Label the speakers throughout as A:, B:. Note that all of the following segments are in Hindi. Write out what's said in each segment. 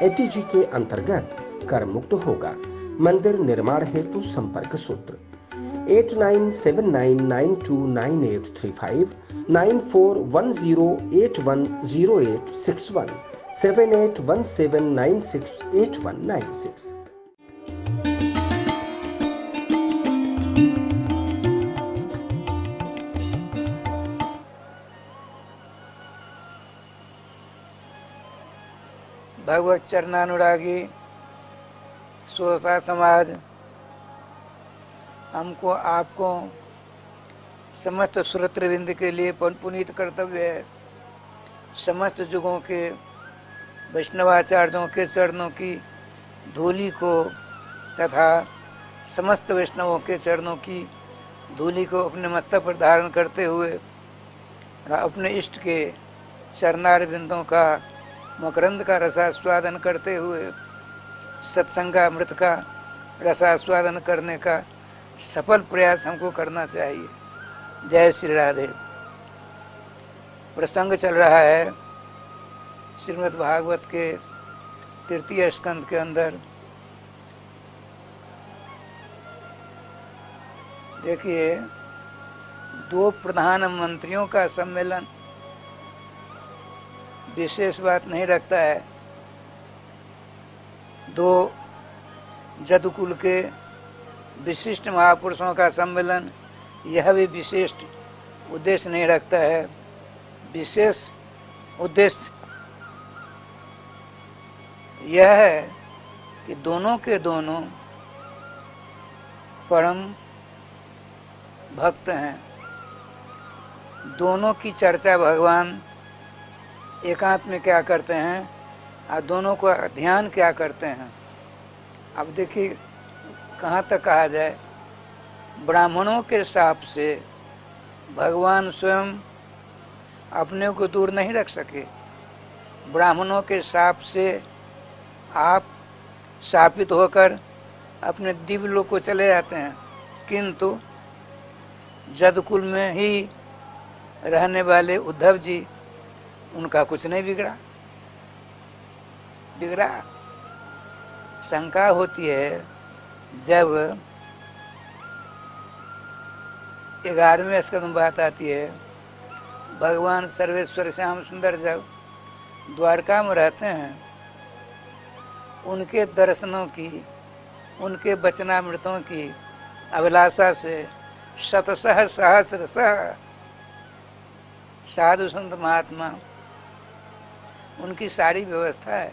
A: एटीजी के अंतर्गत कर मुक्त होगा। मंदिर निर्माण हेतु संपर्क सूत्र 8979929835 9410810861 7817968196।
B: भगवत चरणानुरागी श्रोता समाज, हमको आपको समस्त श्रोतृवृंद के लिए पुनीत कर्तव्य है समस्त युगों के वैष्णवाचार्यों के चरणों की धूलि को तथा समस्त वैष्णवों के चरणों की धूलि को अपने मस्तक पर धारण करते हुए अपने इष्ट के चरणारविंदों का मकरंद का रसास्वादन करते हुए सत्संगामृत का रसास्वादन करने का सफल प्रयास हमको करना चाहिए। जय श्री राधे। प्रसंग चल रहा है श्रीमद् भागवत के तृतीय स्कंद के अंदर। देखिए, दो प्रधानमंत्रियों का सम्मेलन विशेष बात नहीं रखता है। दो जदुकुल के विशिष्ट महापुरुषों का सम्मेलन यह भी विशिष्ट उद्देश्य नहीं रखता है। विशेष उद्देश्य यह है कि दोनों के दोनों परम भक्त हैं। दोनों की चर्चा भगवान एकांत में क्या करते हैं और दोनों को ध्यान क्या करते हैं। अब देखिए कहाँ तक कहा जाए, ब्राह्मणों के शाप से भगवान स्वयं अपने को दूर नहीं रख सके। ब्राह्मणों के शाप से आप शापित होकर अपने दिव्य लोक को चले जाते हैं, किंतु जदकुल में ही रहने वाले उद्धव जी, उनका कुछ नहीं बिगड़ा। शंका होती है जब 11वें स्कंद में बात आती है, भगवान सर्वेश्वर श्याम सुंदर जब द्वारका में रहते हैं, उनके दर्शनों की, उनके वचनामृतों की अभिलाषा से शतसह सहस्रशः साधु संत महात्मा, उनकी सारी व्यवस्था है।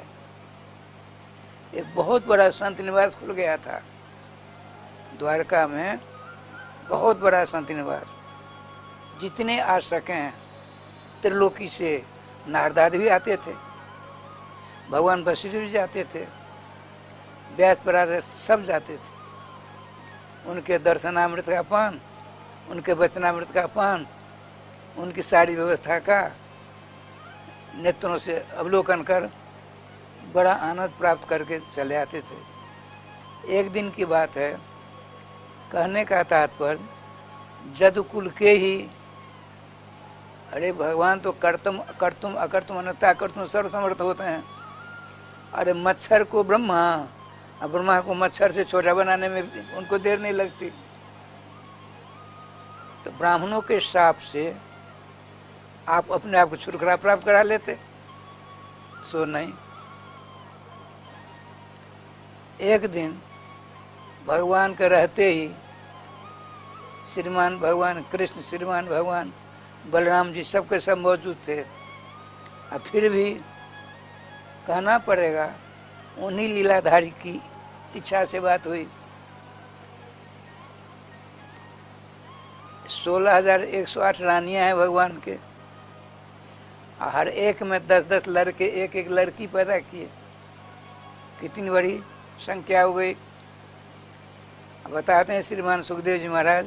B: एक बहुत बड़ा संत निवास खुल गया था द्वारका में, बहुत बड़ा संत निवास। जितने आ सकें त्रिलोकी से नारदाद भी आते थे, भगवान वशिष्ठ भी जाते थे, व्यास पराशर सब जाते थे। उनके दर्शनामृत का पान, उनके वचनामृत का पान, उनकी सारी व्यवस्था का नेत्रों से अवलोकन कर बड़ा आनंद प्राप्त करके चले आते थे। एक दिन की बात है, कहने का तात्पर्य जदुकुल के ही, अरे भगवान तो कर्तुम अकर्तुम अनंता कर्तुम सर्वसमर्थ होते हैं। अरे मच्छर को ब्रह्मा, और ब्रह्मा को मच्छर से छोटा बनाने में उनको देर नहीं लगती। तो ब्राह्मणों के शाप से आप अपने आप को छुटकारा प्राप्त करा लेते, सो नहीं। एक दिन भगवान के रहते ही श्रीमान भगवान कृष्ण, श्रीमान भगवान बलराम जी सबके सब मौजूद थे। अब फिर भी कहना पड़ेगा, उन्हीं लीलाधारी की इच्छा से बात हुई। 16,108 रानियां हैं भगवान के, हर एक में 10-10 लड़के, एक एक लड़की पैदा किए। कितनी बड़ी संख्या हो गई। बताते हैं श्रीमान सुखदेव जी महाराज,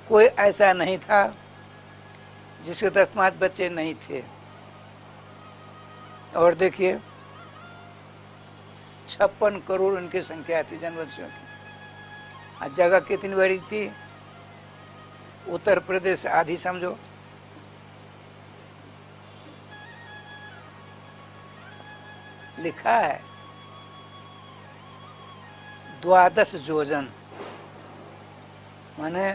B: कोई ऐसा नहीं था जिसके 10-5 बच्चे नहीं थे। और देखिए 56 करोड़ उनकी संख्या थी जनवंशियों की। और जगह कितनी बड़ी थी, उत्तर प्रदेश आधी समझो। लिखा है 12 योजन, माने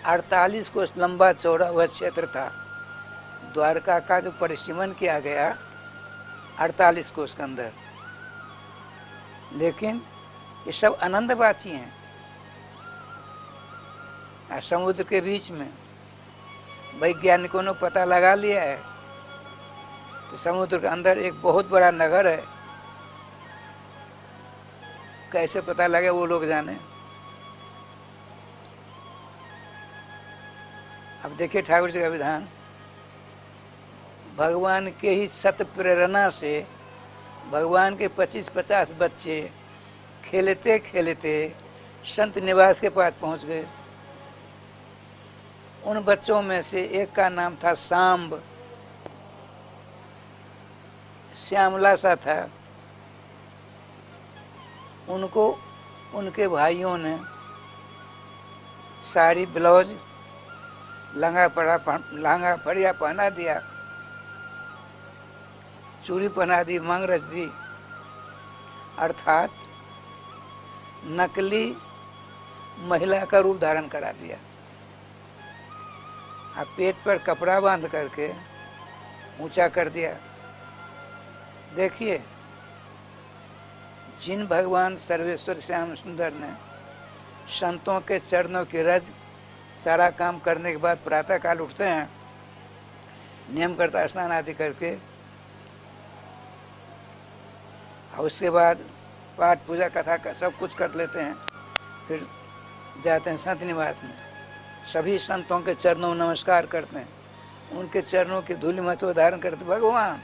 B: 48 कोस लंबा चौड़ा वह क्षेत्र था। द्वारका का जो परिसीमन किया गया 48 कोस के अंदर, लेकिन ये सब आनंदवाची हैं। समुद्र के बीच में वैज्ञानिकों ने पता लगा लिया है कि समुद्र के अंदर एक बहुत बड़ा नगर है। कैसे पता लगे वो लोग जाने। अब देखिए ठाकुर जी का विधान, भगवान के ही सत प्रेरणा से भगवान के 25-50 बच्चे खेलते खेलते संत निवास के पास पहुंच गए। उन बच्चों में से एक का नाम था सांब, श्यामला सा था। उनको उनके भाइयों ने साड़ी ब्लाउज लंगा फड़िया पहना दिया, चूड़ी पहना दी, मांग रच दी, अर्थात नकली महिला का रूप धारण करा दिया। अब पेट पर कपड़ा बांध करके ऊंचा कर दिया। देखिए, जिन भगवान सर्वेश्वर श्याम सुंदर ने संतों के चरणों की रज सारा काम करने के बाद प्रातः काल उठते हैं, नियम करता स्नान आदि करके, और उसके बाद पाठ पूजा कथा का सब कुछ कर लेते हैं, फिर जाते हैं संत निवास में। सभी संतों के चरणों में नमस्कार करते हैं, उनके चरणों की धूलि महत्व धारण करते भगवान।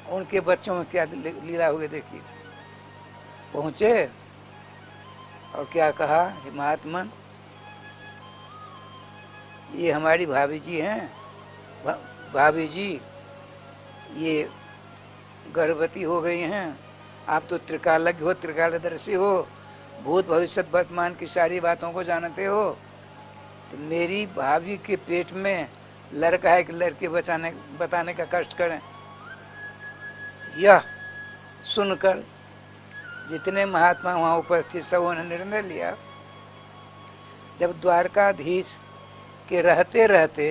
B: उनके बच्चों में क्या लीला हुई देखिए। पहुंचे और क्या कहा, हे महात्मन, ये हमारी भाभी जी हैं। भाभी जी ये गर्भवती हो गई हैं। आप तो त्रिकालज्ञ हो, त्रिकालदर्शी हो, भूत भविष्य वर्तमान की सारी बातों को जानते हो। तो मेरी भाभी के पेट में लड़का है कि लड़की बताने का कष्ट करें। यह सुनकर जितने महात्मा वहां उपस्थित सबों ने निर्णय लिया, जब द्वारकाधीश के रहते रहते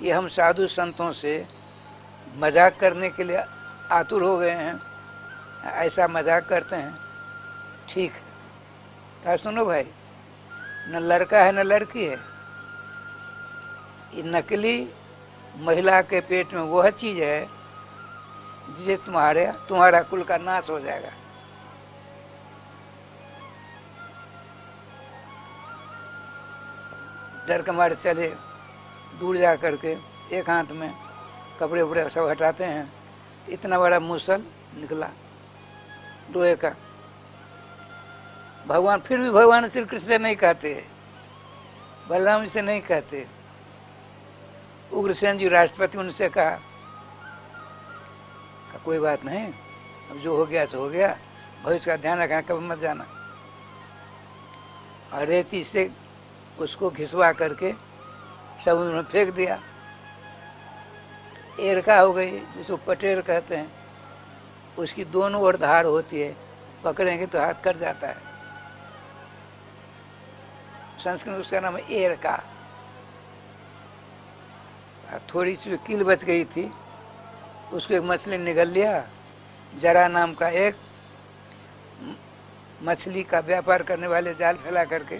B: ये हम साधु संतों से मजाक करने के लिए आतुर हो गए हैं, ऐसा मजाक करते हैं, ठीक है। तो सुनो भाई, न लड़का है न लड़की है, ये नकली महिला के पेट में वह चीज है जिसे तुम्हारा कुल का नाश हो जाएगा। डर के मारे चले, दूर जा करके एक हाथ में कपड़े उपड़े सब हटाते हैं, इतना बड़ा मुसल निकला लोहे का। भगवान फिर भी भगवान श्री कृष्ण से नहीं कहते, बलराम जी से नहीं कहते। उग्रसेन जी राष्ट्रपति उनसे कहा कोई बात नहीं, अब जो हो गया सो हो गया, भविष्य का ध्यान रखना, कभी मत जाना। और रेती से उसको घिसवा करके समुद्र में फेंक दिया। एरका हो गई, जिसको पटेर कहते हैं। उसकी दोनों ओर धार होती है, पकड़ेंगे तो हाथ कट जाता है। संस्कृत में उसका नाम है एरका। थोड़ी सी कील बच गई थी, उसको एक मछली निगल लिया। जरा नाम का एक मछली का व्यापार करने वाले जाल फैला करके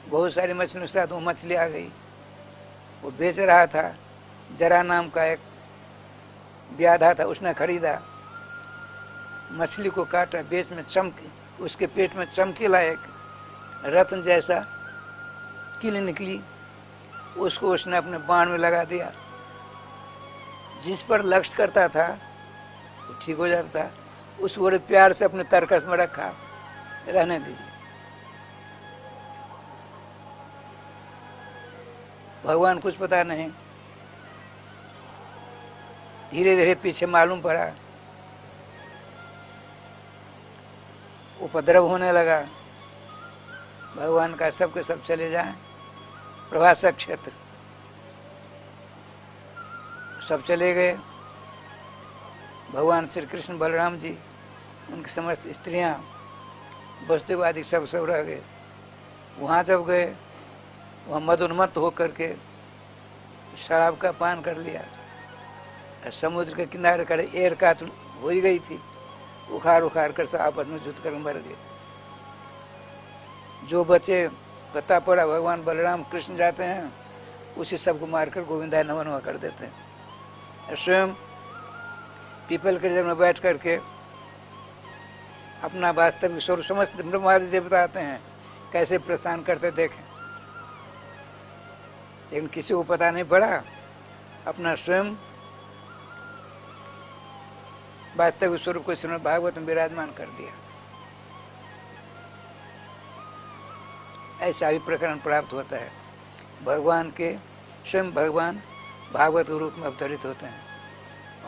B: बहुत सारी मछलियों के साथ वो मछली आ गई, वो बेच रहा था। जरा नाम का एक व्याधा था, उसने खरीदा, मछली को काटा, बेच में उसके पेट में चमकीला एक रत्न जैसा कील निकली, उसको उसने अपने बाण में लगा दिया। जिस पर लक्ष्य करता था वो ठीक हो जाता था। उस बड़े प्यार से अपने तरकस में रखा, रहने दीजिए। भगवान कुछ पता नहीं, धीरे धीरे पीछे मालूम पड़ा, उपद्रव होने लगा। भगवान का सब के सब चले जाएं, प्रभासक क्षेत्र सब चले गए। भगवान श्री कृष्ण बलराम जी, उनकी समस्त स्त्रियां, वसुदेव आदि सब रह गए। वहाँ जब गए, वहाँ मदोन्मत्त होकर के शराब का पान कर लिया। समुद्र के किनारे खड़े एर का तो हो ही गई थी, उखाड़ उखाड़ कर सब आपस में जुट कर मर गए। जो बचे पता पड़ा भगवान बलराम कृष्ण जाते हैं, उसी सबको मारकर गोविंदा नमन हुआ कर देते हैं। स्वयं पीपल के जड़ में बैठ करके अपना वास्तविक स्वरूप समस्त ब्रह्मादि देवता आते हैं, कैसे प्रस्थान करते देखें। लेकिन किसी को पता नहीं पड़ा, अपना स्वयं वास्तविक स्वरूप को श्रीमद् भागवत में विराजमान कर दिया। ऐसा भी प्रकरण प्राप्त होता है। भगवान के स्वयं भगवान भागवत के रूप में अवतरित होते हैं,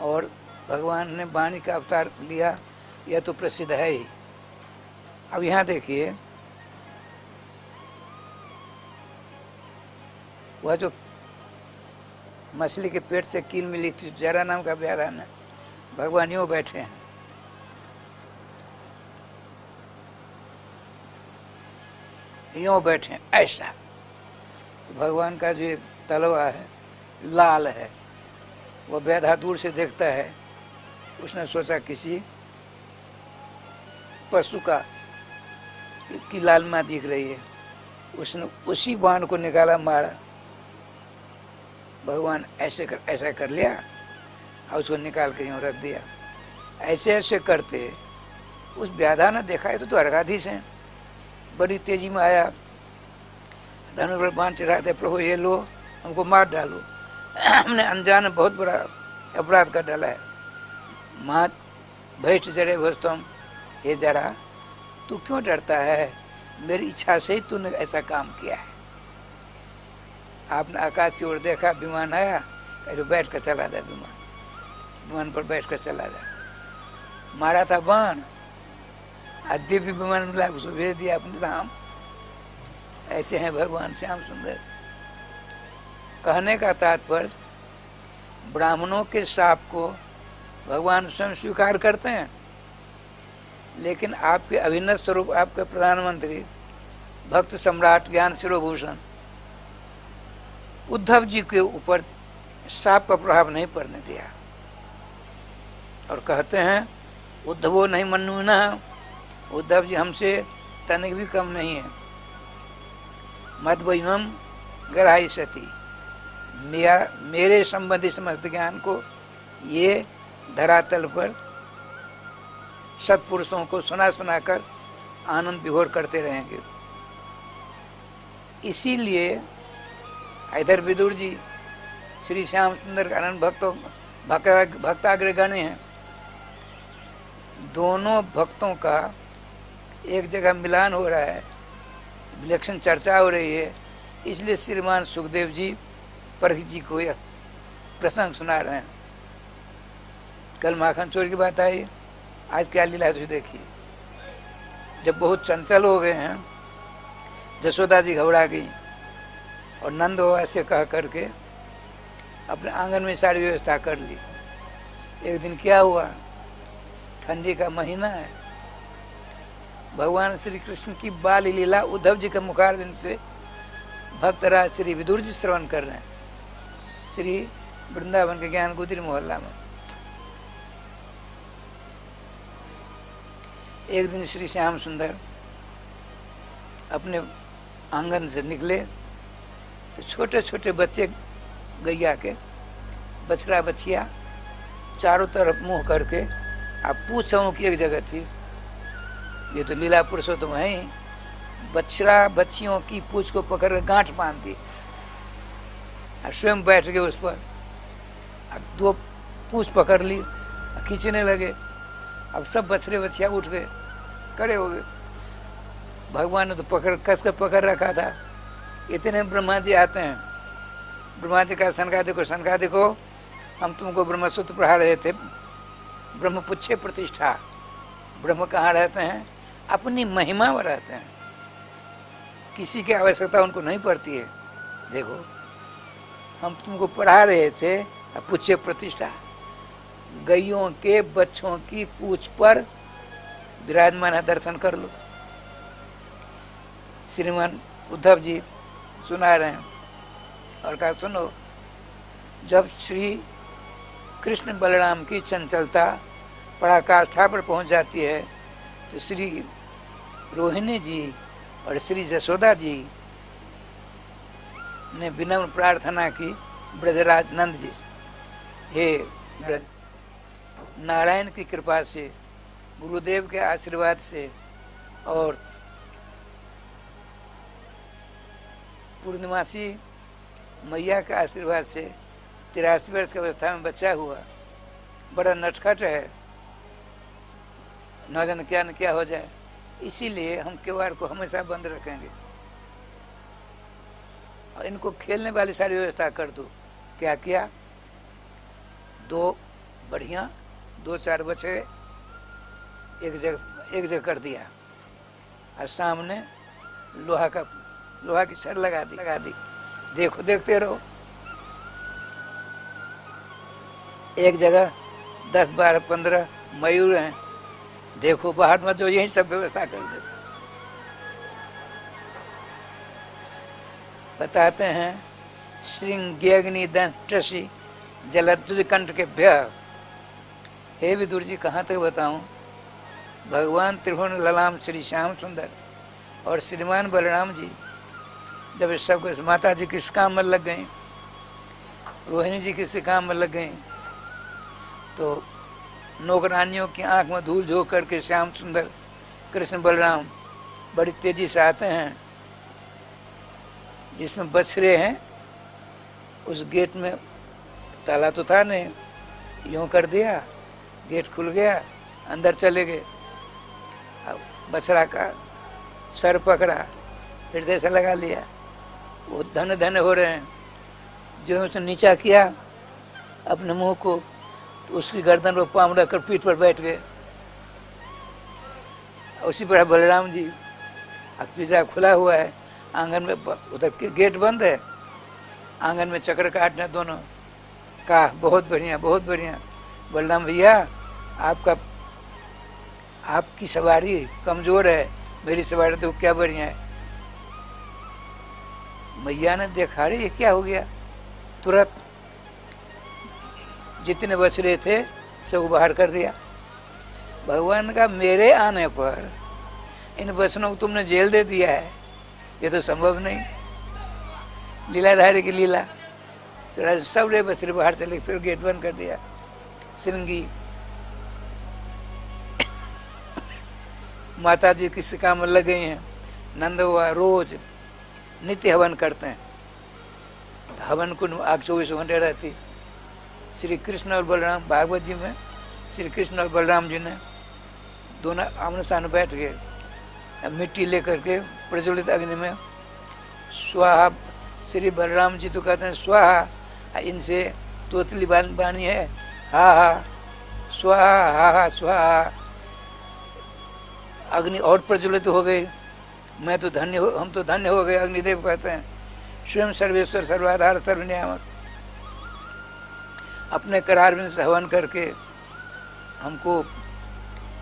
B: और भगवान ने वाणी का अवतार लिया, यह तो प्रसिद्ध है ही। अब यहाँ देखिए, वह जो मछली के पेट से कील मिली थी, जरा नाम का प्यारा ने, भगवान यूं बैठे हैं, यूं बैठे हैं ऐसा। भगवान का जो एक तलवा है लाल है, वह बैधा दूर से देखता है, उसने सोचा किसी पशु का की लालमा दिख रही है, उसने उसी बाण को निकाला, मारा। भगवान ऐसा कर लिया और उसको निकाल कर यूं रख दिया। ऐसे ऐसे करते उस व्याधा ने देखा है तो द्वारकाधीश है, बड़ी तेजी में आया, धनुष पर बाण चढ़ाते, प्रभु ये लो, हमको मार डालो, हमने अनजान बहुत बड़ा अपराध कर डाला है। माँ भैष्ट जड़े भोस्तम, हे जरा तू क्यों डरता है, मेरी इच्छा से ही तूने ऐसा काम किया है। आपने आकाश की ओर देखा, विमान आया, कहे बैठ कर चला जा, विमान पर बैठ कर चला जा। मारा था बाण, दिव्य विमान मिला, उसको भेज दिया अपने धाम। ऐसे हैं भगवान श्याम सुंदर। कहने का तात्पर्य, ब्राह्मणों के शाप को भगवान स्वयं स्वीकार करते हैं, लेकिन आपके अभिन्न स्वरूप, आपके प्रधानमंत्री, भक्त सम्राट, ज्ञान शिरोभूषण उद्धव जी के ऊपर शाप का प्रभाव नहीं पड़ने दिया। और कहते हैं, उद्धवो नहीं मनुना, उद्धव जी हमसे तनिक भी कम नहीं है। मद वैनम गराई सती, मेरे संबंधी समस्त ज्ञान को ये धरातल पर सत्पुरुषों को सुना सुनाकर आनंद विभोर करते रहेंगे। इसीलिए इधर विदुर जी श्री श्याम सुंदर आनंद भक्ताग्रगण्य हैं। दोनों भक्तों का एक जगह मिलान हो रहा है, विलक्षण चर्चा हो रही है, इसलिए श्रीमान सुखदेव जी परीक्षित जी को यह प्रसंग सुना रहे हैं। कल माखन चोर की बात आई, आज क्या लीला है देखिए। जब बहुत चंचल हो गए हैं, जसोदा जी घबरा गई और नंद बाबा से कह करके अपने आंगन में सारी व्यवस्था कर ली। एक दिन क्या हुआ, ठंडी का महीना है, भगवान श्री कृष्ण की बाल लीला उद्धव जी के मुखारविंद से भक्तराज श्री विदुर जी श्रवण कर रहे हैं, श्री वृंदावन के ज्ञान गुदरी मोहल्ला में। एक दिन श्री श्याम सुंदर अपने आंगन से निकले तो छोटे छोटे बच्चे गैया के, बछड़ा बछिया चारों तरफ मुंह करके, आप पूछ समूह की एक जगह थी, ये तो लीला पुरुषोत्तम है ही, बछड़ा बच्चियों की पूछ को पकड़ कर गांठ बांधती और स्वयं बैठ गए उस पर, दो पूछ पकड़ ली, खींचने लगे। अब सब बछड़े बच्चिया उठ गए, खड़े हो गए। भगवान ने तो पकड़ कस कर पकड़ रखा था। इतने ब्रह्मा जी आते हैं, ब्रह्मा जी का सनका देखो, हम तुमको ब्रह्मसूत्र पढ़ा रहे थे, ब्रह्म पुच्छे प्रतिष्ठा। ब्रह्म कहाँ रहते हैं, अपनी महिमा में रहते हैं, किसी की आवश्यकता उनको नहीं पड़ती है। देखो हम तुमको पढ़ा रहे थे, पुच्छे प्रतिष्ठा, गैयों के बच्चों की पूंछ पर विराजमान है, दर्शन कर लो। श्रीमान उद्धव जी सुना रहे हैं और कहा सुनो, जब श्री कृष्ण बलराम की चंचलता पराकाष्ठा पर पहुंच जाती है तो श्री रोहिणी जी और श्री जसोदा जी ने विनम्र प्रार्थना की ब्रजराज नंद जी से, हे नारायण की कृपा से, गुरुदेव के आशीर्वाद से और पूर्णिमासी मैया के आशीर्वाद से 83 वर्ष की अवस्था में बच्चा हुआ, बड़ा नटखट है, न जाने क्या न क्या हो जाए, इसीलिए हम किवाड़ को हमेशा बंद रखेंगे और इनको खेलने वाली सारी व्यवस्था कर दो। क्या किया, 2 बढ़िया 2-4 बच्चे एक जगह कर दिया और सामने लोहा की छड़ लगा दी। देखो, देखते रहो। एक जगह 10, 12, 15 मयूर हैं, देखो बाहर में जो यही सब व्यवस्था कर दे। बताते हैं श्रृंगेग्नि दंष्टि जलध्वज कंठ के भ्य। हे विदुर जी, कहाँ तक बताऊं। भगवान त्रिभुवन ललाम श्री श्याम सुंदर और श्रीमान बलराम जी जब इस सब माता जी किस काम में लग गई, रोहिणी जी किस काम में लग गई, तो नौकरानियों की आंख में धूल झोंक करके श्याम सुंदर कृष्ण बलराम बड़ी तेजी से आते हैं। जिसमें बछड़े हैं उस गेट में ताला तो था नहीं, यूं कर दिया, गेट खुल गया, अंदर चले गए। अब बछड़ा का सर पकड़ा, हृदय से लगा लिया, वो धन धन हो रहे हैं। जो उसने नीचा किया अपने मुंह को, तो उसकी गर्दन पर पाँव रखकर पीठ पर बैठ गए। उसी पर बलराम जी, पिज्जा खुला हुआ है, आंगन में उधर गेट बंद है, आंगन में चक्कर काटने दोनों। कहा बहुत बढ़िया, बहुत बढ़िया बलराम भैया, आपकी सवारी कमजोर है, मेरी सवारी तो क्या बढ़िया है। मैया ने देखा, रे ये क्या हो गया, तुरंत जितने बछड़े थे सब बाहर कर दिया। भगवान का मेरे आने पर इन बचनों को तुमने जेल दे दिया है, ये तो संभव नहीं। लीलाधारी की लीला, तो सब रे बछड़े बाहर चले, फिर गेट बंद कर दिया। श्रृंगी माता जी किसी काम में लग गई हैं। नंद हुआ रोज नित्य हवन करते हैं, तो हवन कुंड आग 24 घंटे रहती। श्री कृष्ण और बलराम, भागवत जी में श्री कृष्ण और बलराम जी ने दोनों आमने सामने बैठ गए, मिट्टी लेकर के प्रज्वलित अग्नि में स्वाहा। श्री बलराम जी तो कहते हैं स्वाहा, इनसे तोतली बानी है, हा हा स्वाहा, हा हा स्वाहा। अग्नि और प्रज्वलित हो गई। हम तो धन्य हो गए, अग्निदेव कहते हैं। स्वयं सर्वेश्वर सर्वाधार सर्वनियामक अपने करार बिंद से हवन करके हमको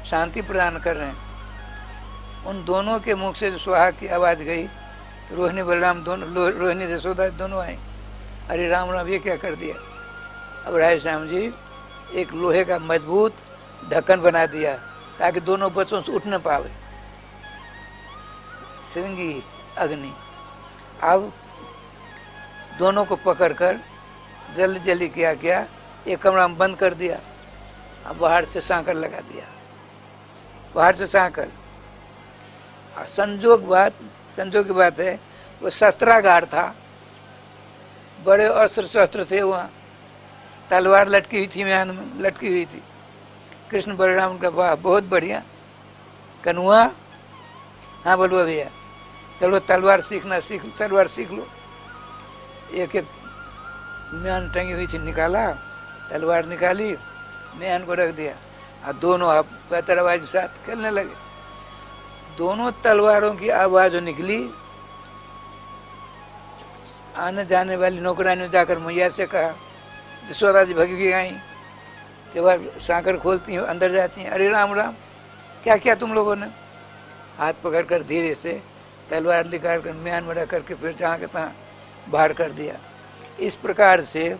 B: शांति प्रदान कर रहे हैं। उन दोनों के मुख से जो स्वाहा की आवाज गई तो रोहिणी बलराम दोनों, रोहिणी जसोदा दोनों आई, अरे राम राम ये क्या कर दिया। अब राय श्याम जी एक लोहे का मजबूत ढक्कन बना दिया ताकि दोनों बच्चों से उठ न पावे। श्रृंगी अग्नि अब दोनों को पकड़कर जल्दी जल्दी क्या एक कमरा में बंद कर दिया। अब बाहर से सांकर लगा दिया, बाहर से सांकर। और संजोग की बात है, वो शस्त्रागार था, बड़े अस्त्र शस्त्र थे वहाँ। तलवार लटकी हुई थी, म्यान में लटकी हुई थी। कृष्ण बलराम का वाह बहुत बढ़िया कनुआ, हाँ बोलो भैया, चलो तलवार तलवार सीख लो। एक म्यान टंगी हुई थी, निकाला, तलवार निकाली, म्यान को रख दिया और दोनों आप बेहतर आवाज के साथ खेलने लगे। दोनों तलवारों की आवाज निकली। आने जाने वाली नौकरानी ने जाकर मैया से कहा, जसोदा जी भगी आई जब सांकर खोलती हैं अंदर जाती हैं, अरे राम राम, क्या किया तुम लोगों ने? हाथ पकड़ कर धीरे से तलवार निकाल कर म्यान मरा करके फिर जहाँ के तहाँ बाहर कर दिया। इस प्रकार से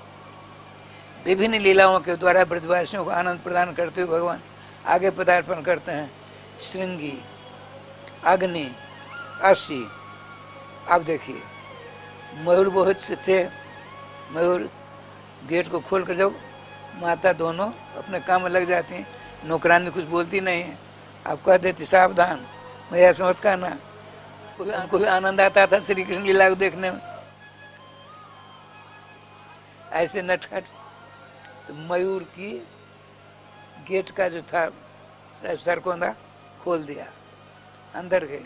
B: विभिन्न लीलाओं के द्वारा ब्रजवासियों को आनंद प्रदान करते हुए भगवान आगे पदार्पण करते हैं। श्रृंगी, अग्नि, असी। अब देखिए मयूर बहुत से थे। मयूर गेट को खोल कर जब माता दोनों अपने काम में लग जाती हैं, नौकरानी कुछ बोलती नहीं है, आप कह देती सावधान, मैं ऐसा मत कहना। उनको भी आनंद आता था श्री कृष्ण लीला को देखने में, ऐसे नटखट। तो मयूर की गेट का जो था सरकोंदा खोल दिया, अंदर गए।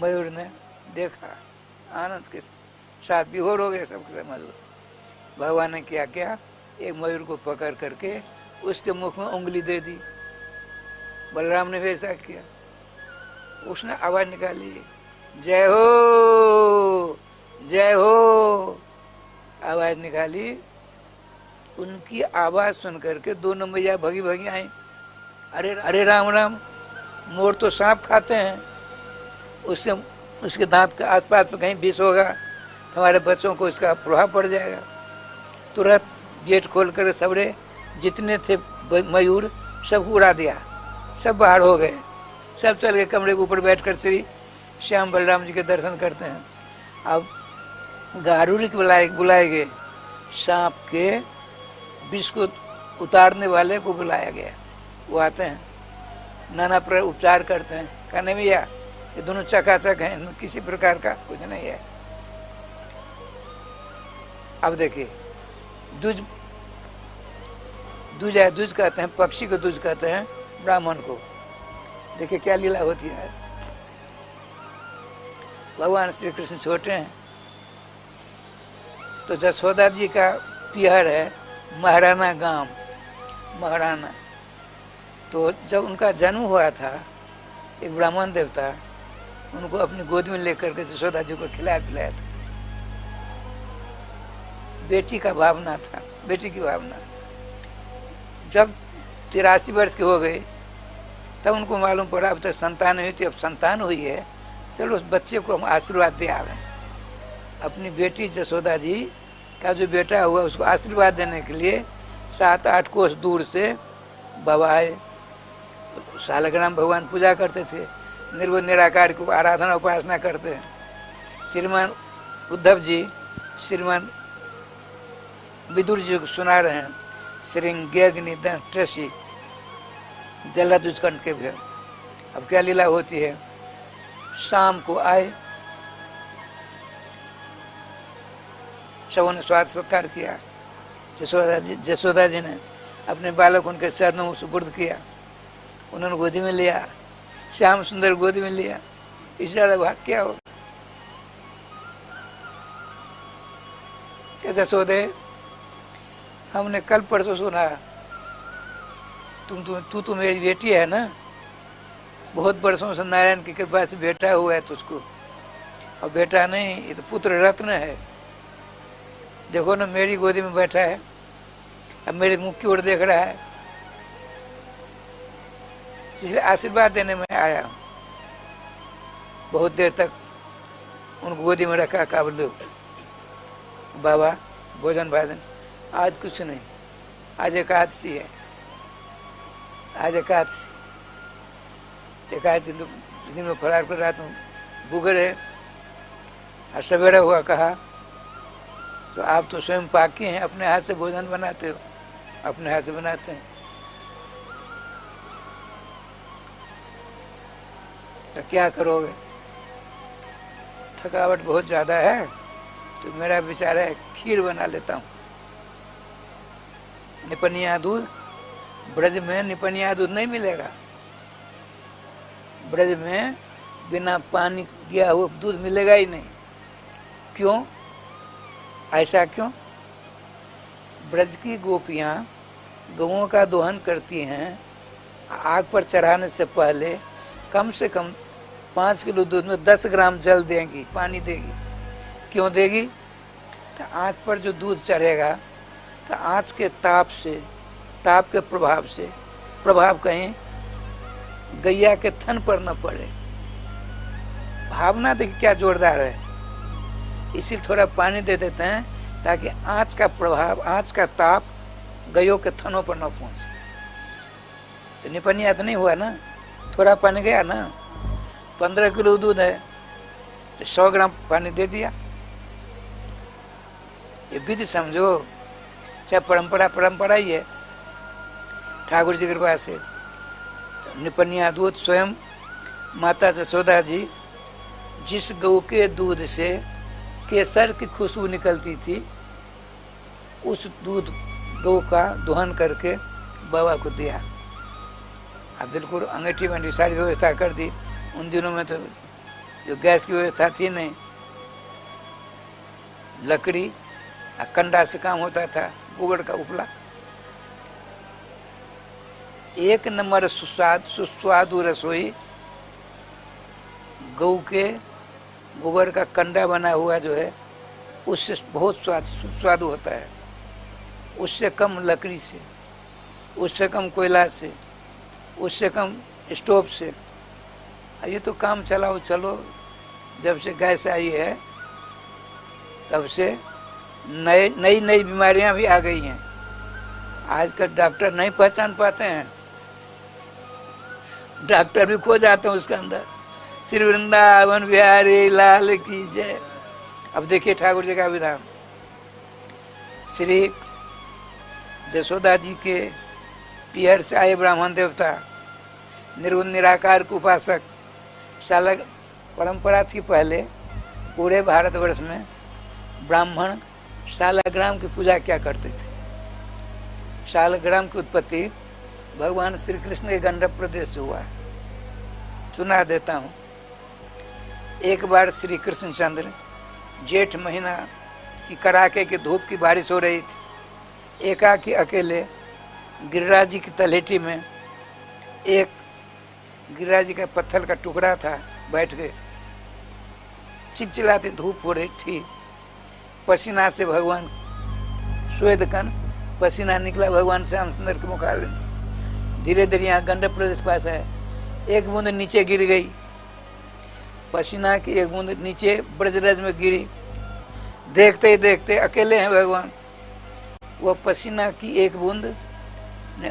B: मयूर ने देखा, आनंद के साथ विभोर हो गए सबके सब मयूर। भगवान ने क्या किया, एक मयूर को पकड़ करके उसके मुख में उंगली दे दी। बलराम ने भी ऐसा किया। उसने आवाज निकाली, जय हो जय हो, आवाज निकाली। उनकी आवाज सुन करके दोनों मैया भगी भगी आई। अरे अरे राम राम, मोर तो सांप खाते हैं, उससे उसके दांत के आसपास में कहीं विष होगा, हमारे बच्चों को इसका प्रभाव पड़ जाएगा। तुरंत गेट खोल कर सबरे जितने थे मयूर सब उड़ा दिया, सब बाहर हो गए, सब चल गए कमरे के ऊपर बैठकर श्री श्याम बलराम जी के दर्शन करते हैं। अब गारूरी बुलाए गए, सांप के विष को उतारने वाले को बुलाया गया। वो आते हैं, नाना प्रकार उपचार करते हैं। कहने भैया ये दोनों चकाचक हैं, इनमें किसी प्रकार का कुछ नहीं है। अब देखिए दूज है, दूज कहते हैं, पक्षी को दूज कहते हैं ब्राह्मण को। देखिए क्या लीला होती है। भगवान श्री कृष्ण छोटे हैं तो जसोदा जी का पिहर है महाराणा गांव, महाराणा। तो जब उनका जन्म हुआ था, एक ब्राह्मण देवता उनको अपनी गोद में लेकर के जसोदा जी को खिलाया पिलाया था। बेटी का भावना था, बेटी की भावना। जब 83 वर्ष के हो गए तब उनको मालूम पड़ा अब तक संतान हुई थी, अब संतान हुई है, चलो उस बच्चे को हम आशीर्वाद दे आवे। अपनी बेटी जसोदा जी का जो बेटा हुआ उसको आशीर्वाद देने के लिए 7-8 कोस दूर से बाबा आए। सालग्राम भगवान पूजा करते थे, निर्गुण निराकार को आराधना उपासना करते हैं। श्रीमान उद्धव जी श्रीमान विदुर जी को सुना रहे हैं, श्रृंग्यग्निदं ट्रसी जलदुष्कंठ के भी। अब क्या लीला होती है, शाम को आए, सबों ने स्वागत सत्कार किया। जसोदा जी ने अपने बालक उनके चरणों में सुपुर्द किया, उन्होंने गोदी में लिया, श्याम सुंदर गोदी में लिया। इससे ज्यादा भाग क्या हो। जसोदे, हमने कल परसों सुना तू तो मेरी बेटी है ना, बहुत वर्षों से नारायण की कृपा से बेटा हुआ है तुझको, और बेटा नहीं ये तो पुत्र रत्न है। देखो ना मेरी गोदी में बैठा है, अब मेरे मुख की ओर देख रहा है, इसलिए आशीर्वाद देने में आया हूं। बहुत देर तक उनको गोदी में रखा। काबुल बाबा भोजन भाजन, आज कुछ नहीं, आज एकादशी है, आज एकादशी। एकादशी दिन में फरार कर, रात में भूखे रहे, और सवेरा हुआ कहा तो आप तो स्वयं पाकी हैं, अपने हाथ से भोजन बनाते हो, अपने हाथ से बनाते हैं, तो क्या करोगे। थकावट बहुत ज्यादा है तो मेरा विचार है खीर बना लेता हूँ। निपनिया दूध, ब्रज में निपनिया दूध नहीं मिलेगा, ब्रज में बिना पानी गया हुआ दूध मिलेगा ही नहीं। क्यों, ऐसा क्यों? ब्रज की गोपियां गौओं का दोहन करती हैं, आग पर चढ़ाने से पहले कम से कम 5 किलो दूध में 10 ग्राम जल देंगी, पानी देगी। क्यों देगी? तो आँच पर जो दूध चढ़ेगा तो आँच के ताप से ताप के प्रभाव कहीं गैया के थन पर न पड़े। भावना देखिए क्या जोरदार है। इसीलिए थोड़ा पानी दे देते हैं ताकि आंच का प्रभाव, आंच का ताप गैयों के थनों पर न पहुंचे। तो निपनिया तो नहीं हुआ ना, थोड़ा पानी गया ना। 15 किलो दूध है तो 100 ग्राम पानी दे दिया। ये विधि समझो, चाहे परंपरा ही है ठाकुर जी की कृपा से। निपनिया दूध स्वयं माता जसोदा जी जिस गौ के दूध से केसर की खुशबू निकलती थी, उस दूध गौ का दोहन करके बाबा को दिया। अब बिल्कुल अंगीठी वंगीठी सारी व्यवस्था कर दी। उन दिनों में तो जो गैस की व्यवस्था थी नहीं, लकड़ी और कंडा से काम होता था, गोबर का उपला। एक नंबर सुस्वादु रसोई गौ के गोबर का कंडा बना हुआ जो है उससे बहुत सुस्वादु होता है। उससे कम लकड़ी से, उससे कम कोयला से, उससे कम स्टोव से। ये तो काम चलाओ चलो, जब से गैस आई है तब से नई बीमारियां भी आ गई हैं। आजकल डॉक्टर नहीं पहचान पाते हैं, डॉक्टर भी खो जाते हैं उसके अंदर। श्री वृंदावन बिहारी लाल की जय। अब देखिए ठाकुर जी का विधान। श्री जसोदा जी के पियर से आए ब्राह्मण देवता, निर्गुण निराकार के उपासक। शाला परंपरा थी पहले पूरे भारतवर्ष में, ब्राह्मण शालाग्राम की पूजा क्या करते थे। शालाग्राम की उत्पत्ति भगवान श्री कृष्ण के गंडक प्रदेश से हुआ है। सुना देता हूँ। एक बार श्री कृष्णचंद्र जेठ महीना की कड़ाके की धूप की बारिश हो रही थी। एकाकी अकेले गिरिराज जी की तलहटी में एक गिरिराज जी का पत्थर का टुकड़ा था, बैठ गए। चिलचिलाती धूप हो रही थी। पसीना से भगवान श्वेत कण पसीना निकला भगवान श्याम सुंदर के मुखारविंद से। धीरे धीरे यहाँ गंडक प्रदेश पास है, एक बूंद नीचे गिर गई। पसीना की एक बूंद नीचे ब्रजराज में गिरी। देखते ही देखते, अकेले हैं भगवान, वो पसीना की एक बूंद ने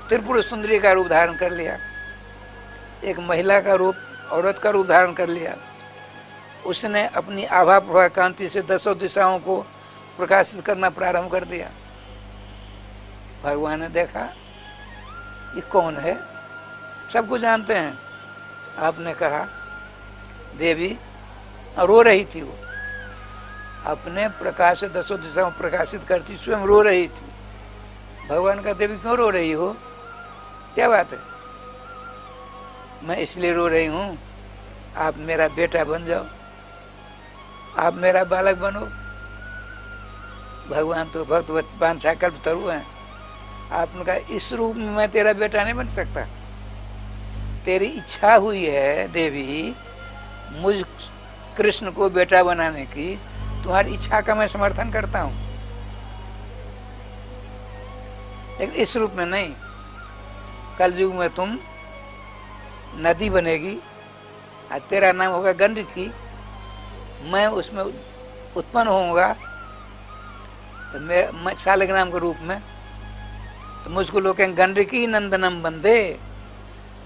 B: त्रिपुर सुंदरी का रूप धारण कर लिया। एक महिला का रूप, औरत का रूप धारण कर लिया। उसने अपनी आभा प्रभा कांति से 10 दिशाओं को प्रकाशित करना प्रारंभ कर दिया। भगवान ने देखा ये कौन है, सब कुछ जानते हैं। आपने कहा देवी, रो रही थी वो, अपने प्रकाश से 10 दिशाओं प्रकाशित करती स्वयं रो रही थी। भगवान का देवी क्यों रो रही हो, क्या बात है। मैं इसलिए रो रही हूँ, आप मेरा बेटा बन जाओ, आप मेरा बालक बनो। भगवान तो भक्त वांछा कल्प तरु हैं। आपने कहा इस रूप में मैं तेरा बेटा नहीं बन सकता। तेरी इच्छा हुई है देवी मुझ कृष्ण को बेटा बनाने की, तुम्हारी इच्छा का मैं समर्थन करता हूं, लेकिन इस रूप में नहीं। कलयुग में तुम नदी बनेगी और तेरा नाम होगा गंडकी। मैं उसमें उत्पन्न होऊंगा तो मैं शालिग्राम के रूप में, तो मुझको लोग कहेंगे गंडकी नंदनम बंदे।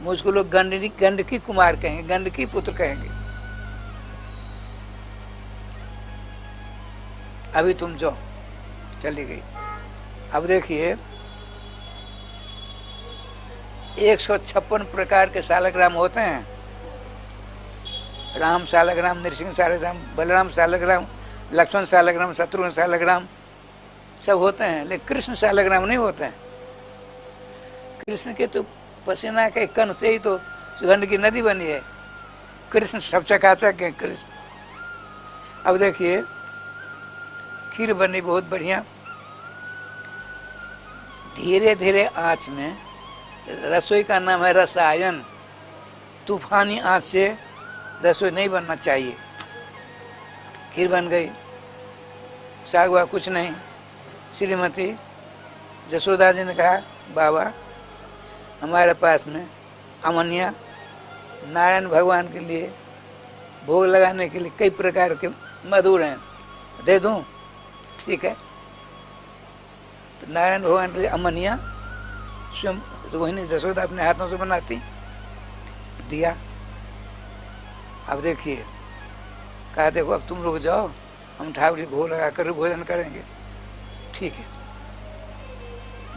B: मुझको लोग गंडकी कुमार कहेंगे, गंडकी पुत्र कहेंगे। अभी तुम जाओ, चली गई। अब देखिए 156 प्रकार के शालिग्राम होते हैं। राम शालिग्राम, नृसिंह शालिग्राम, बलराम शालिग्राम, लक्ष्मण शालिग्राम, शत्रुघ्न शालिग्राम सब होते हैं, लेकिन कृष्ण शालिग्राम नहीं होते हैं। कृष्ण के तो पसीना के कण से ही तो सुगंध की नदी बनी है। कृष्ण सब चकाचक है कृष्ण। अब देखिए खीर बनी बहुत बढ़िया। धीरे धीरे आंच में, रसोई का नाम है रसायन। तूफानी आंच से रसोई नहीं बनना चाहिए। खीर बन गई, साग वाग कुछ नहीं। श्रीमती जसोदा जी ने कहा बाबा हमारे पास में अमनिया नारायण भगवान के लिए भोग लगाने के लिए कई प्रकार के मधुर हैं, दे दूं? ठीक है। तो नारायण भगवान के लिए अमनिया स्वयं रोहिणी जसोदा अपने हाथों से बनाती, दिया। अब देखिए, कहा देखो अब तुम लोग जाओ, हम ठाकुर भोग लगा कर भोजन करेंगे। ठीक है।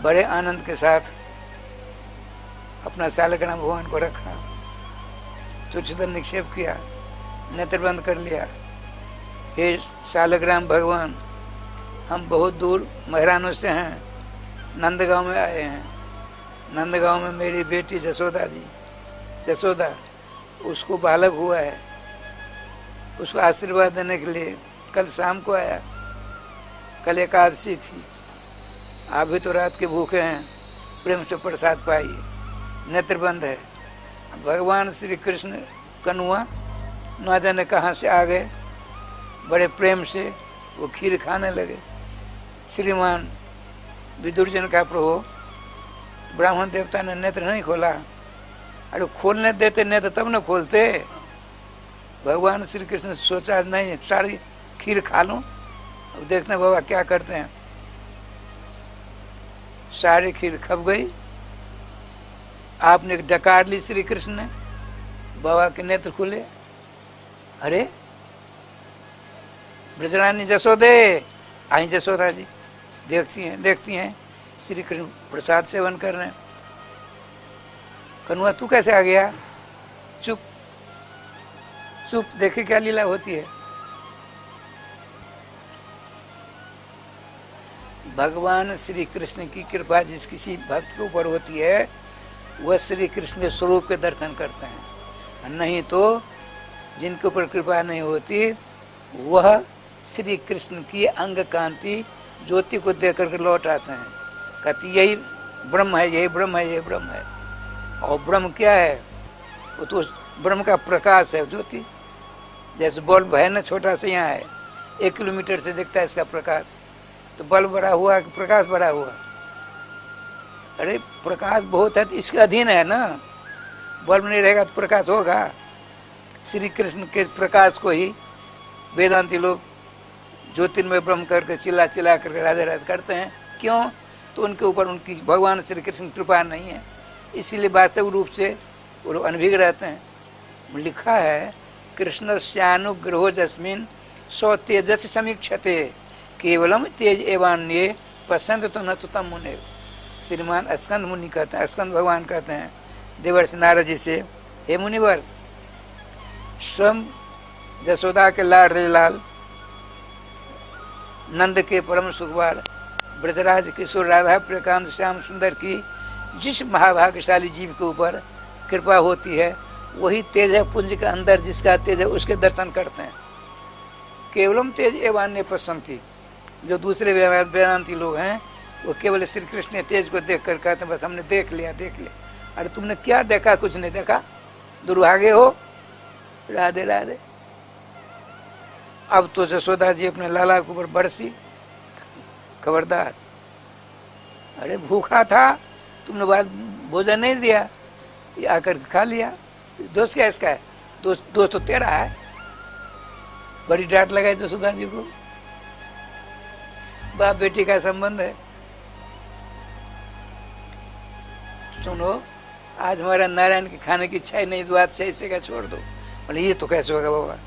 B: बड़े आनंद के साथ अपना सालग्राम भगवान को रखा, तुच्छदन निक्षेप किया, नेत्र बंद कर लिया। हे सालग्राम भगवान, हम बहुत दूर महरानों से हैं, नंदगांव में आए हैं। नंदगांव में मेरी बेटी जसोदा उसको बालक हुआ है, उसको आशीर्वाद देने के लिए कल शाम को आया। कल एकादशी थी, आप भी तो रात के भूखे हैं, प्रेम से प्रसाद पाइए। नेत्र बंद है। भगवान श्री कृष्ण कनुआ न जाने कहाँ से आ गए, बड़े प्रेम से वो खीर खाने लगे। श्रीमान विदुरजन का प्रभु, ब्राह्मण देवता ने नेत्र नहीं खोला। अरे खोलने देते नेत्र तब न खोलते। भगवान श्री कृष्ण ने सोचा नहीं सारी खीर खा लूं। अब देखते हैं बाबा क्या करते हैं। सारी खीर खप गई। आपने डकार ली श्री कृष्ण ने, बाबा के नेत्र खुले। अरे ब्रजरानी जसोदे आई। जसोदा जी देखती हैं श्री कृष्ण प्रसाद सेवन कर रहे हैं। कनुआ तू कैसे आ गया? चुप चुप, देखे क्या लीला होती है। भगवान श्री कृष्ण की कृपा जिस किसी भक्त के ऊपर होती है वह श्री कृष्ण के स्वरूप के दर्शन करते हैं, नहीं तो जिनके ऊपर कृपा नहीं होती वह श्री कृष्ण की अंग कांति ज्योति को देख करके लौट आते हैं, कहती यही ब्रह्म है, यही ब्रह्म है, यही ब्रह्म है। और ब्रह्म क्या है? वो तो ब्रह्म का प्रकाश है, ज्योति। जैसे बल्ब है ना, छोटा सा यहाँ है, 1 किलोमीटर से दिखता है इसका प्रकाश, तो बल्ब बड़ा हुआ कि प्रकाश बड़ा हुआ? अरे प्रकाश बहुत है तो इसके अधीन है ना, बल्ब नहीं रहेगा तो प्रकाश होगा। श्री कृष्ण के प्रकाश को ही वेदांती लोग ज्योतिर्मय ब्रह्म करके चिल्ला करके राधे राधे करते हैं। क्यों? तो उनके ऊपर उनकी भगवान श्री कृष्ण कृपा नहीं है, इसीलिए वास्तविक रूप से वो लोग अनभिज्ञ रहते हैं। लिखा है कृष्ण श्यानुग्रहो जस्मिन सौ तेजस समीक्षते केवलम तेज एवान्ये पसंद तो न तो तम मुने। श्रीमान स्कंद मुनि कहते हैं, स्कंद भगवान कहते हैं देवर्षि नारद जी से, हे मुनिवर, स्वयं जसोदा के लाडले लाल, नंद के परम सुखवार, ब्रजराज किशोर राधा प्रकांत श्याम सुंदर की जिस महाभाग्यशाली जीव के ऊपर कृपा होती है वही तेज है पुंज के अंदर, जिसका तेज है उसके दर्शन करते हैं। केवलम तेज एवान्य पसंती। जो दूसरे वेदांती लोग हैं वो केवल श्री कृष्ण तेज को देख कर कहते हैं बस हमने देख लिया। अरे तुमने क्या देखा? कुछ नहीं देखा, दुर्भाग्य हो। राधे राधे। अब तो जसोदा जी अपने लाला के ऊपर बरसी, खबरदार, अरे भूखा था, तुमने बात भोजन नहीं दिया, ये आकर खा लिया, दोस्त क्या इसका है? दोस्त तो तेरा है। बड़ी डांट लगाई जसोदा जी को। बाप बेटी का संबंध है। सुनो, आज हमारा नारायण के खाने की इच्छा ही नहीं, बात सही से क्या छोड़ दो। बोले ये तो कैसे होगा बाबा?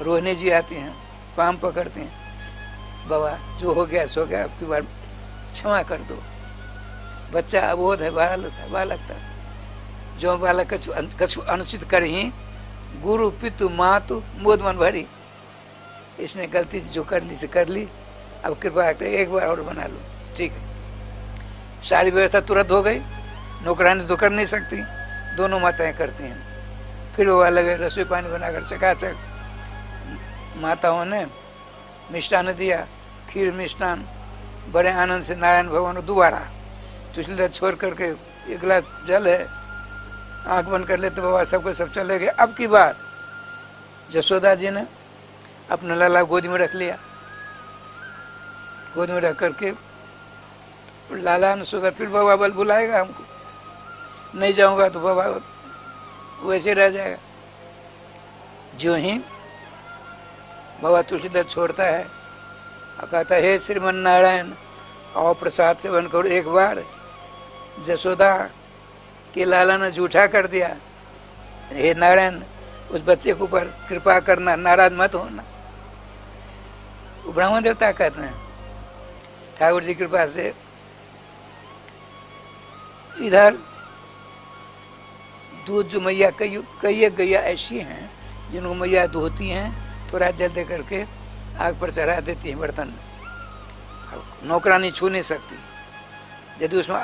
B: रोहिणी जी आती हैं, पाम पकड़ते हैं, बाबा जो हो गया सो गया, आपकी बार क्षमा कर दो। बच्चा अबोध है, बालक था। जो बालक कछु अनुचित कर ही गुरु पितु मातु मोद मन भरी। इसने गलती से जो कर ली से कर ली, अब कृपा कर एक बार और बना लो। ठीक है, सारी व्यवस्था तुरंत हो गई। नौकरानी तो कर नहीं सकती, दोनों माताएं करती हैं। फिर वो लगे रसोई पानी बनाकर चकाचक। माताओं ने मिष्टान दिया, खीर मिष्टान, बड़े आनंद से नारायण भगवान को दोबारा तुझले छोड़ करके एक गिलास जल है, आंख बंद कर लेते बाबा, सबको सब चले गए। अब की बार जसोदा जी ने अपना लाला गोदी में रख लिया, गोदी में रख करके लाला ने सोचा फिर बाबा बल बुलाएगा हमको, नहीं जाऊंगा तो बाबा वैसे रह जाएगा। जो ही बाबा तुलसीदास छोड़ता है और कहता है, हे श्रीमन नारायण आओ प्रसाद सेवन करो। एक बार जसोदा के लाला ने जूठा कर दिया, हे नारायण उस बच्चे के ऊपर कृपा करना, नाराज मत होना। वो ब्राह्मण देवता कहते हैं, ठाकुर जी की कृपा से इधर दूध जो मैया कई गैया ऐसी हैं जिनको मैया दूहती हैं, थोड़ा जल दे करके आग पर चढ़ा देती है बर्तन में, नौकरानी छू नहीं सकती। यदि उसमें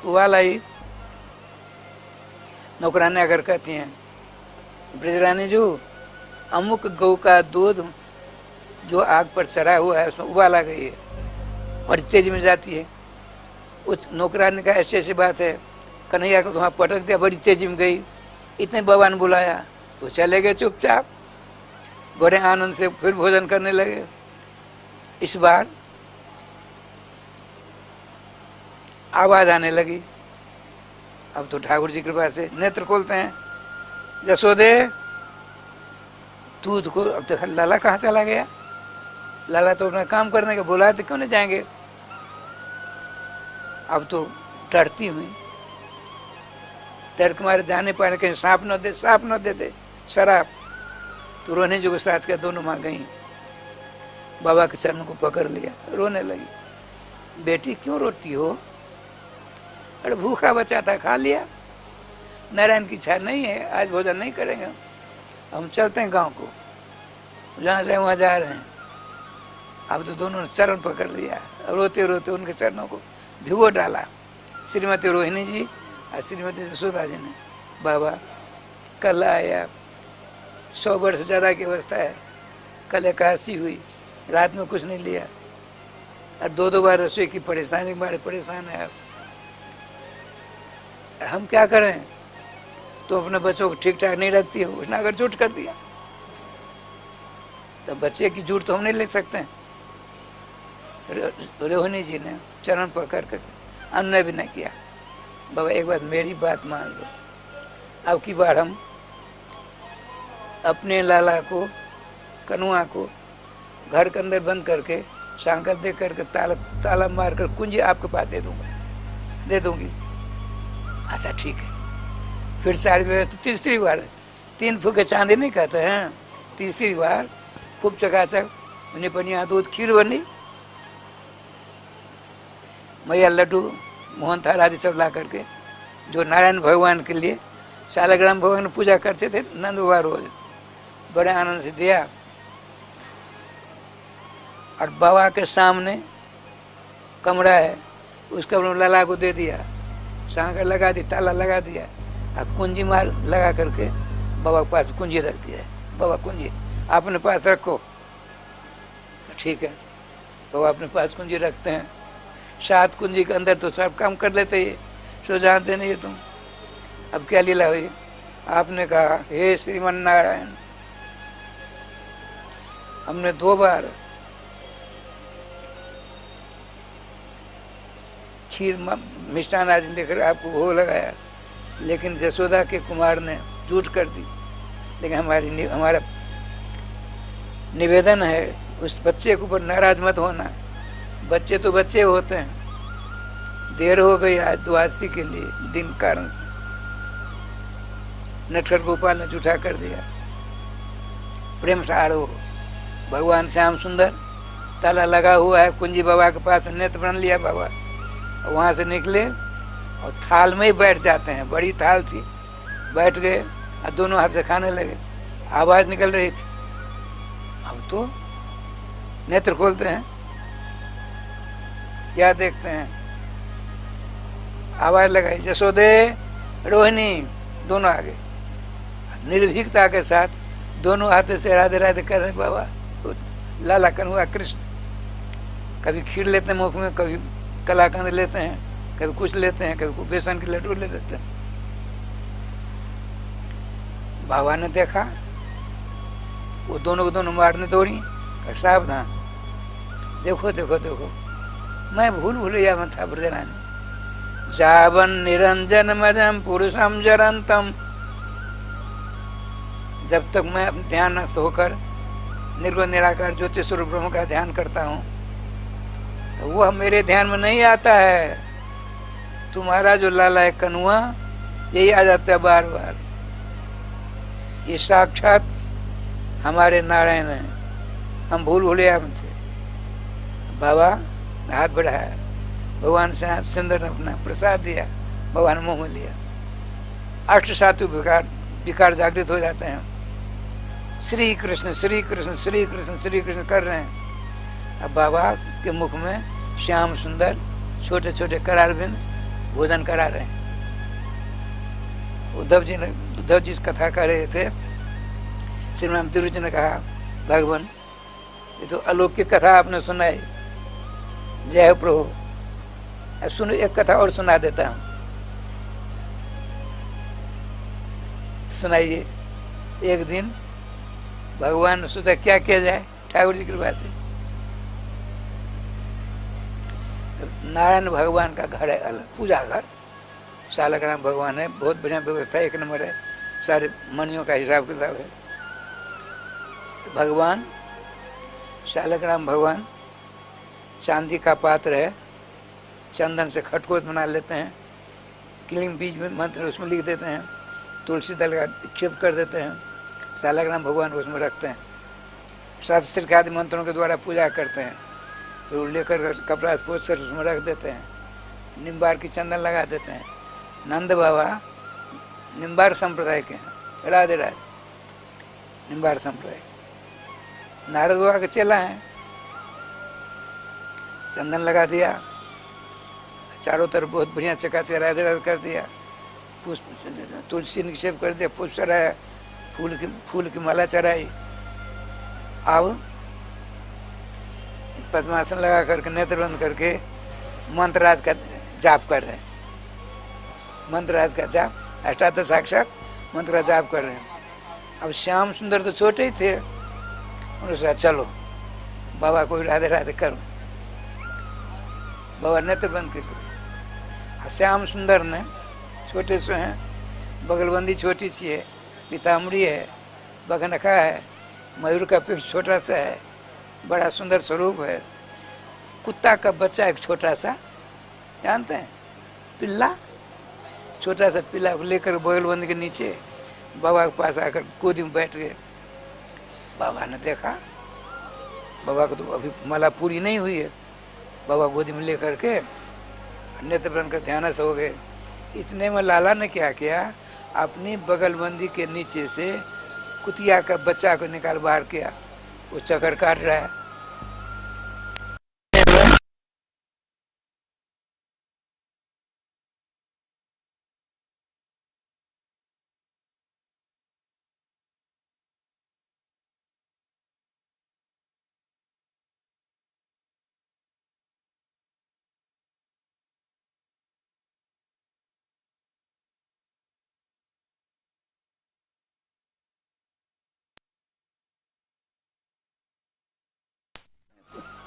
B: उबाल आई, नौकरानी अगर कहती हैं, ब्रजरानी जो अमुक गौ का दूध जो आग पर चढ़ा हुआ है उसमें उबाल आ गई है, बड़ी तेजी में जाती है। उस नौकरानी का ऐसी ऐसी बात है, कन्हैया को वहाँ पटक दिया, बड़ी तेजी में गई। इतने बाबा ने बुलाया तो चले गए चुपचाप, बड़े आनंद से फिर भोजन करने लगे। इस बार आवाज आने लगी। अब तो ठाकुर जी की कृपा से नेत्र खोलते हैं, यशोदे दूध को। अब देखा लाला कहाँ चला गया, लाला तो अपना काम करने का बुलाए तो क्यों नहीं जाएंगे। अब तो डरती हुई, डर के मारे जाने पाए, कहीं सांप न दे शराब। तो रोने जो के साथ क्या दोनों माँ गई, बाबा के चरणों को पकड़ लिया, रोने लगी। बेटी क्यों रोती हो, अरे भूखा बच्चा था खा लिया, नारायण की इच्छा नहीं है, आज भोजन नहीं करेंगे, हम चलते हैं गांव को, जहाँ से वहाँ जा रहे हैं। अब तो दोनों ने चरण पकड़ लिया, रोते रोते उनके चरणों को भिगो डाला। श्रीमती रोहिणी जी और श्रीमती यशोदा जी ने, बाबा कल आया, 100 वर्ष से ज़्यादा की अवस्था है, कल एकादशी हुई, रात में कुछ नहीं लिया और 2 बार रसोई की परेशानी के बारे परेशान है। हम क्या करें, तो अपने बच्चों को ठीक ठाक नहीं रखती है, उसने अगर झूठ कर दिया तो बच्चे की झूठ तो हम नहीं ले सकते हैं। रोहिणी जी ने चरण पकड़ कर अन्य भी नहीं किया, बाबा एक बार मेरी बात मान लो, अब की बार हम अपने लाला को, कनुआ को घर के अंदर बंद करके सांकल दे करके ताला मार कर कुंजी आपके पास दे दूंगी। अच्छा ठीक है। फिर सारी व्यवस्था तीसरी बार, 3 फुके चांदी नहीं कहते हैं, तीसरी बार खूब चकाचक पनिया दूध खीर बनी, मैया लड्डू मोहन थाल आदि सब ला करके, जो नारायण भगवान के लिए शालग्राम भगवान पूजा करते थे नंद बाबा रोज, बड़े आनंद से दिया। और बाबा के सामने कमरा है, उस कमरे में लाला को दे दिया, सांकर लगा दी, ताला लगा दिया और कुंजी मार लगा करके बाबा के पास कुंजी रख दिया। बाबा कुंजी अपने पास रखो, ठीक है। बाबा अपने पास कुंजी रखते हैं, 7 कुंजी के अंदर तो सब काम कर लेते हैं, सो जानते नहीं तुम। अब क्या लीला हुई, आपने कहा, हे श्रीमन नारायण, हमने 2 बार खीर मिष्ठान आदि लेकर आपको भोग लगाया, लेकिन यशोदा के कुमार ने झूठ कर दी। लेकिन हमारा निवेदन है, उस बच्चे के ऊपर नाराज मत होना, बच्चे तो बच्चे होते हैं। देर हो गई आज द्वादशी के लिए, दिन कारण से नटखट गोपाल ने झूठा कर दिया। प्रेम से आड़ो, भगवान श्याम सुंदर ताला लगा हुआ है, कुंजी बाबा के पास नेत्र बन लिया बाबा, वहां से निकले और थाल में ही बैठ जाते हैं, बड़ी थाल थी, बैठ गए और दोनों हाथ से खाने लगे, आवाज निकल रही थी। अब तो नेत्र खोलते हैं, क्या देखते हैं, आवाज लगाई, यशोदे रोहिणी, दोनों आगे निर्भीकता के साथ दोनों हाथ से राधे राधे कर रहे बाबा। लाला कन्हुआ कृष्ण, कभी खीर लेते हैं मुख में, कभी कलाकंद लेते हैं, कभी कुछ लेते हैं, कभी बेसन के लड्डू ले लेते हैं। बाबा ने देखा, वो दोनों को दोनों मारने दौड़ी, सावधान, देखो देखो देखो, मैं भूल भुलैया में था ब्रजरानी। जावन निरंजन मजम पुरुषम जरंतम, जब तक मैं अपने ध्यान होकर निर्गुण निराकार ज्योति स्वरूप ब्रह्म का ध्यान करता हूँ, वह मेरे ध्यान में नहीं आता है। तुम्हारा जो लाला है कनुआ, यही आ जाता है बार बार। ये साक्षात हमारे नारायण है, हम भूल भुलैया में थे। बाबा हाथ बढ़ाया, भगवान से सुंदर ने अपना प्रसाद दिया, भगवान मुंह में लिया। अष्ट सातु विकार जागृत हो जाते हैं। श्री कृष्ण श्री कृष्ण श्री कृष्ण श्री कृष्ण कर रहे हैं। अब बाबा के मुख में श्याम सुंदर छोटे छोटे करार बिन भोजन करा रहे हैं। उद्धव जी कथा कर रहे थे। श्रीमान तिरु जी ने कहा, भगवान ये तो अलौकिक कथा आपने सुनाई, जय हो प्रभु। सुनो एक कथा और सुना देता हूँ, सुनाइए। एक दिन भगवान ने सोचा क्या किया जाए, ठाकुर जी की कृपा से। तो नारायण भगवान का घर है अलग, पूजा घर। शालग्राम भगवान है, बहुत बढ़िया व्यवस्था, एक नंबर है, सारे मणियों का हिसाब किताब है। भगवान शालग्राम भगवान चांदी का पात्र है, चंदन से खटकोत बना लेते हैं, क्लीम बीज में मंत्र उसमें लिख देते हैं, तुलसी दल का निक्षेप कर देते हैं, शालग्राम भगवान उसमें रखते हैं, शास्त्र के आदि मंत्रों के द्वारा पूजा करते हैं। फिर लेकर कपड़ा पोछ कर उसमें रख देते हैं, निम्बार की चंदन लगा देते हैं। नंद बाबा निम्बार संप्रदाय के हैं, राधे राधे, निम्बार संप्रदाय। नारद बाबा के चेला हैं, चंदन लगा दिया, चारों तरफ बहुत बढ़िया चकाचक राधे राधे कर दिया, पुष्प तुलसी निक्षेप कर दिया, पुष्प चढ़ाया, फूल की माला चढ़ाई। अब पद्मासन लगा करके नेत्र बंद करके मंत्रराज का जाप कर रहे हैं, मंत्रराज का जाप, अष्टादश साक्षर मंत्र का जाप कर रहे हैं। अब श्याम सुंदर तो छोटे ही थे, उन्होंने सोचा चलो बाबा को राधे राधे करो। बाबा नेत्र बंद कर, श्याम सुंदर ने छोटे से हैं, बगलबंदी छोटी सी है, पीताम्बरी है, बगनखा है, मयूर का पीठ छोटा सा है, बड़ा सुंदर स्वरूप है। कुत्ता का बच्चा एक छोटा सा, जानते हैं, पिल्ला, छोटा सा पिल्ला को लेकर बगलबंदी के नीचे बाबा के पास आकर गोदी में बैठ गए। बाबा ने देखा, बाबा को तो अभी माला पूरी नहीं हुई है, बाबा गोदी में लेकर के नेत्र बंद कर ध्यान से हो गए। इतने में लाला ने क्या किया, अपनी बगलबंदी के नीचे से कुतिया का बच्चा को निकाल बाहर किया, वो चक्कर काट रहा है।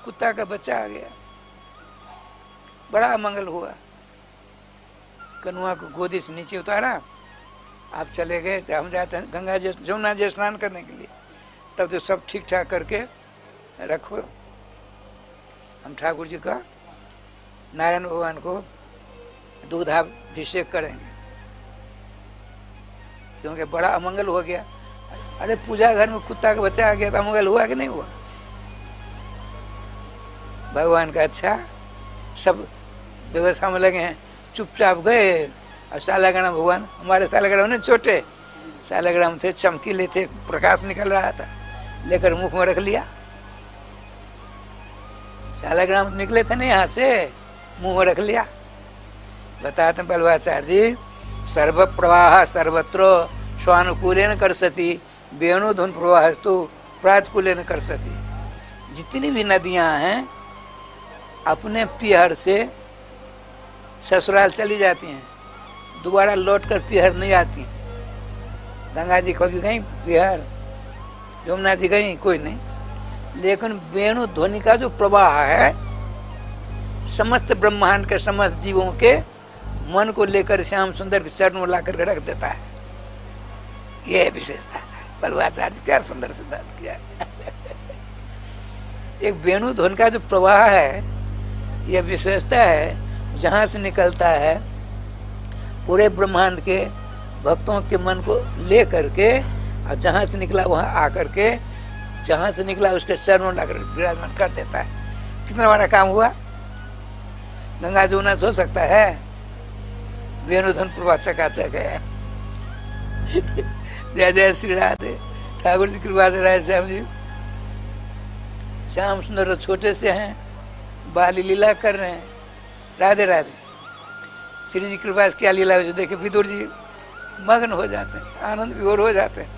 B: कुत्ता का बच्चा आ गया, बड़ा अमंगल हुआ। कनुआ को गोदी से नीचे उतारा, आप चले गए, तो हम जाते हैं गंगा जी जमुना जी स्नान करने के लिए, तब तो सब ठीक ठाक करके रखो। हम ठाकुर जी का नारायण भगवान को दूधाभिषेक करेंगे, क्योंकि बड़ा अमंगल हो गया। अरे पूजा घर में कुत्ता का बच्चा आ गया तो अमंगल हुआ कि नहीं हुआ? भगवान का अच्छा, सब व्यवस्था में लगे हैं, चुपचाप गए। और शालग्राम भगवान, हमारे शालग्राम ने छोटे शालग्राम थे, चमकीले थे, प्रकाश निकल रहा था, लेकर मुख में रख लिया। शालग्राम निकले थे ना यहाँ से, मुंह में रख लिया। बताते हैं बल्लभाचार्य जी, सर्व प्रवाह सर्वत्र स्वानुकूलेन कर सती, वेणु धुन प्रवाहस्तु प्रातकूलेन कर सती। जितनी भी नदियां हैं अपने पीहर से ससुराल चली जाती हैं, दोबारा लौटकर पीहर नहीं आती। गंगा जी कभी गई पीहर, यमुना जी गई, कोई नहीं। लेकिन वेणु ध्वनि का जो प्रवाह है समस्त ब्रह्मांड के समस्त जीवों के मन को लेकर श्याम सुंदर के चरण में लाकर रख देता है। यह विशेषता है। बलवाचार्य क्या सुंदर सिद्धांत किया। एक वेणु ध्वनि का जो प्रवाह है, यह विशेषता है, जहां से निकलता है पूरे ब्रह्मांड के भक्तों के मन को ले करके, और जहां से निकला वहां आकर के, जहां से निकला उसके चरणों में लाकर विराजमान कर देता है। कितना बड़ा काम हुआ। गंगा जमुना सो सकता है, वेणुधन प्रवाचक आचक है। जय जय श्री राधे। ठाकुर जी कृपा से राय श्याम जी, श्याम सुंदर छोटे से हैं, बाली लीला कर रहे हैं। राधे राधे। श्री जी कृपा से क्या लीला है देखे विदुर जी मग्न हो जाते हैं, आनंद विभोर हो जाते हैं।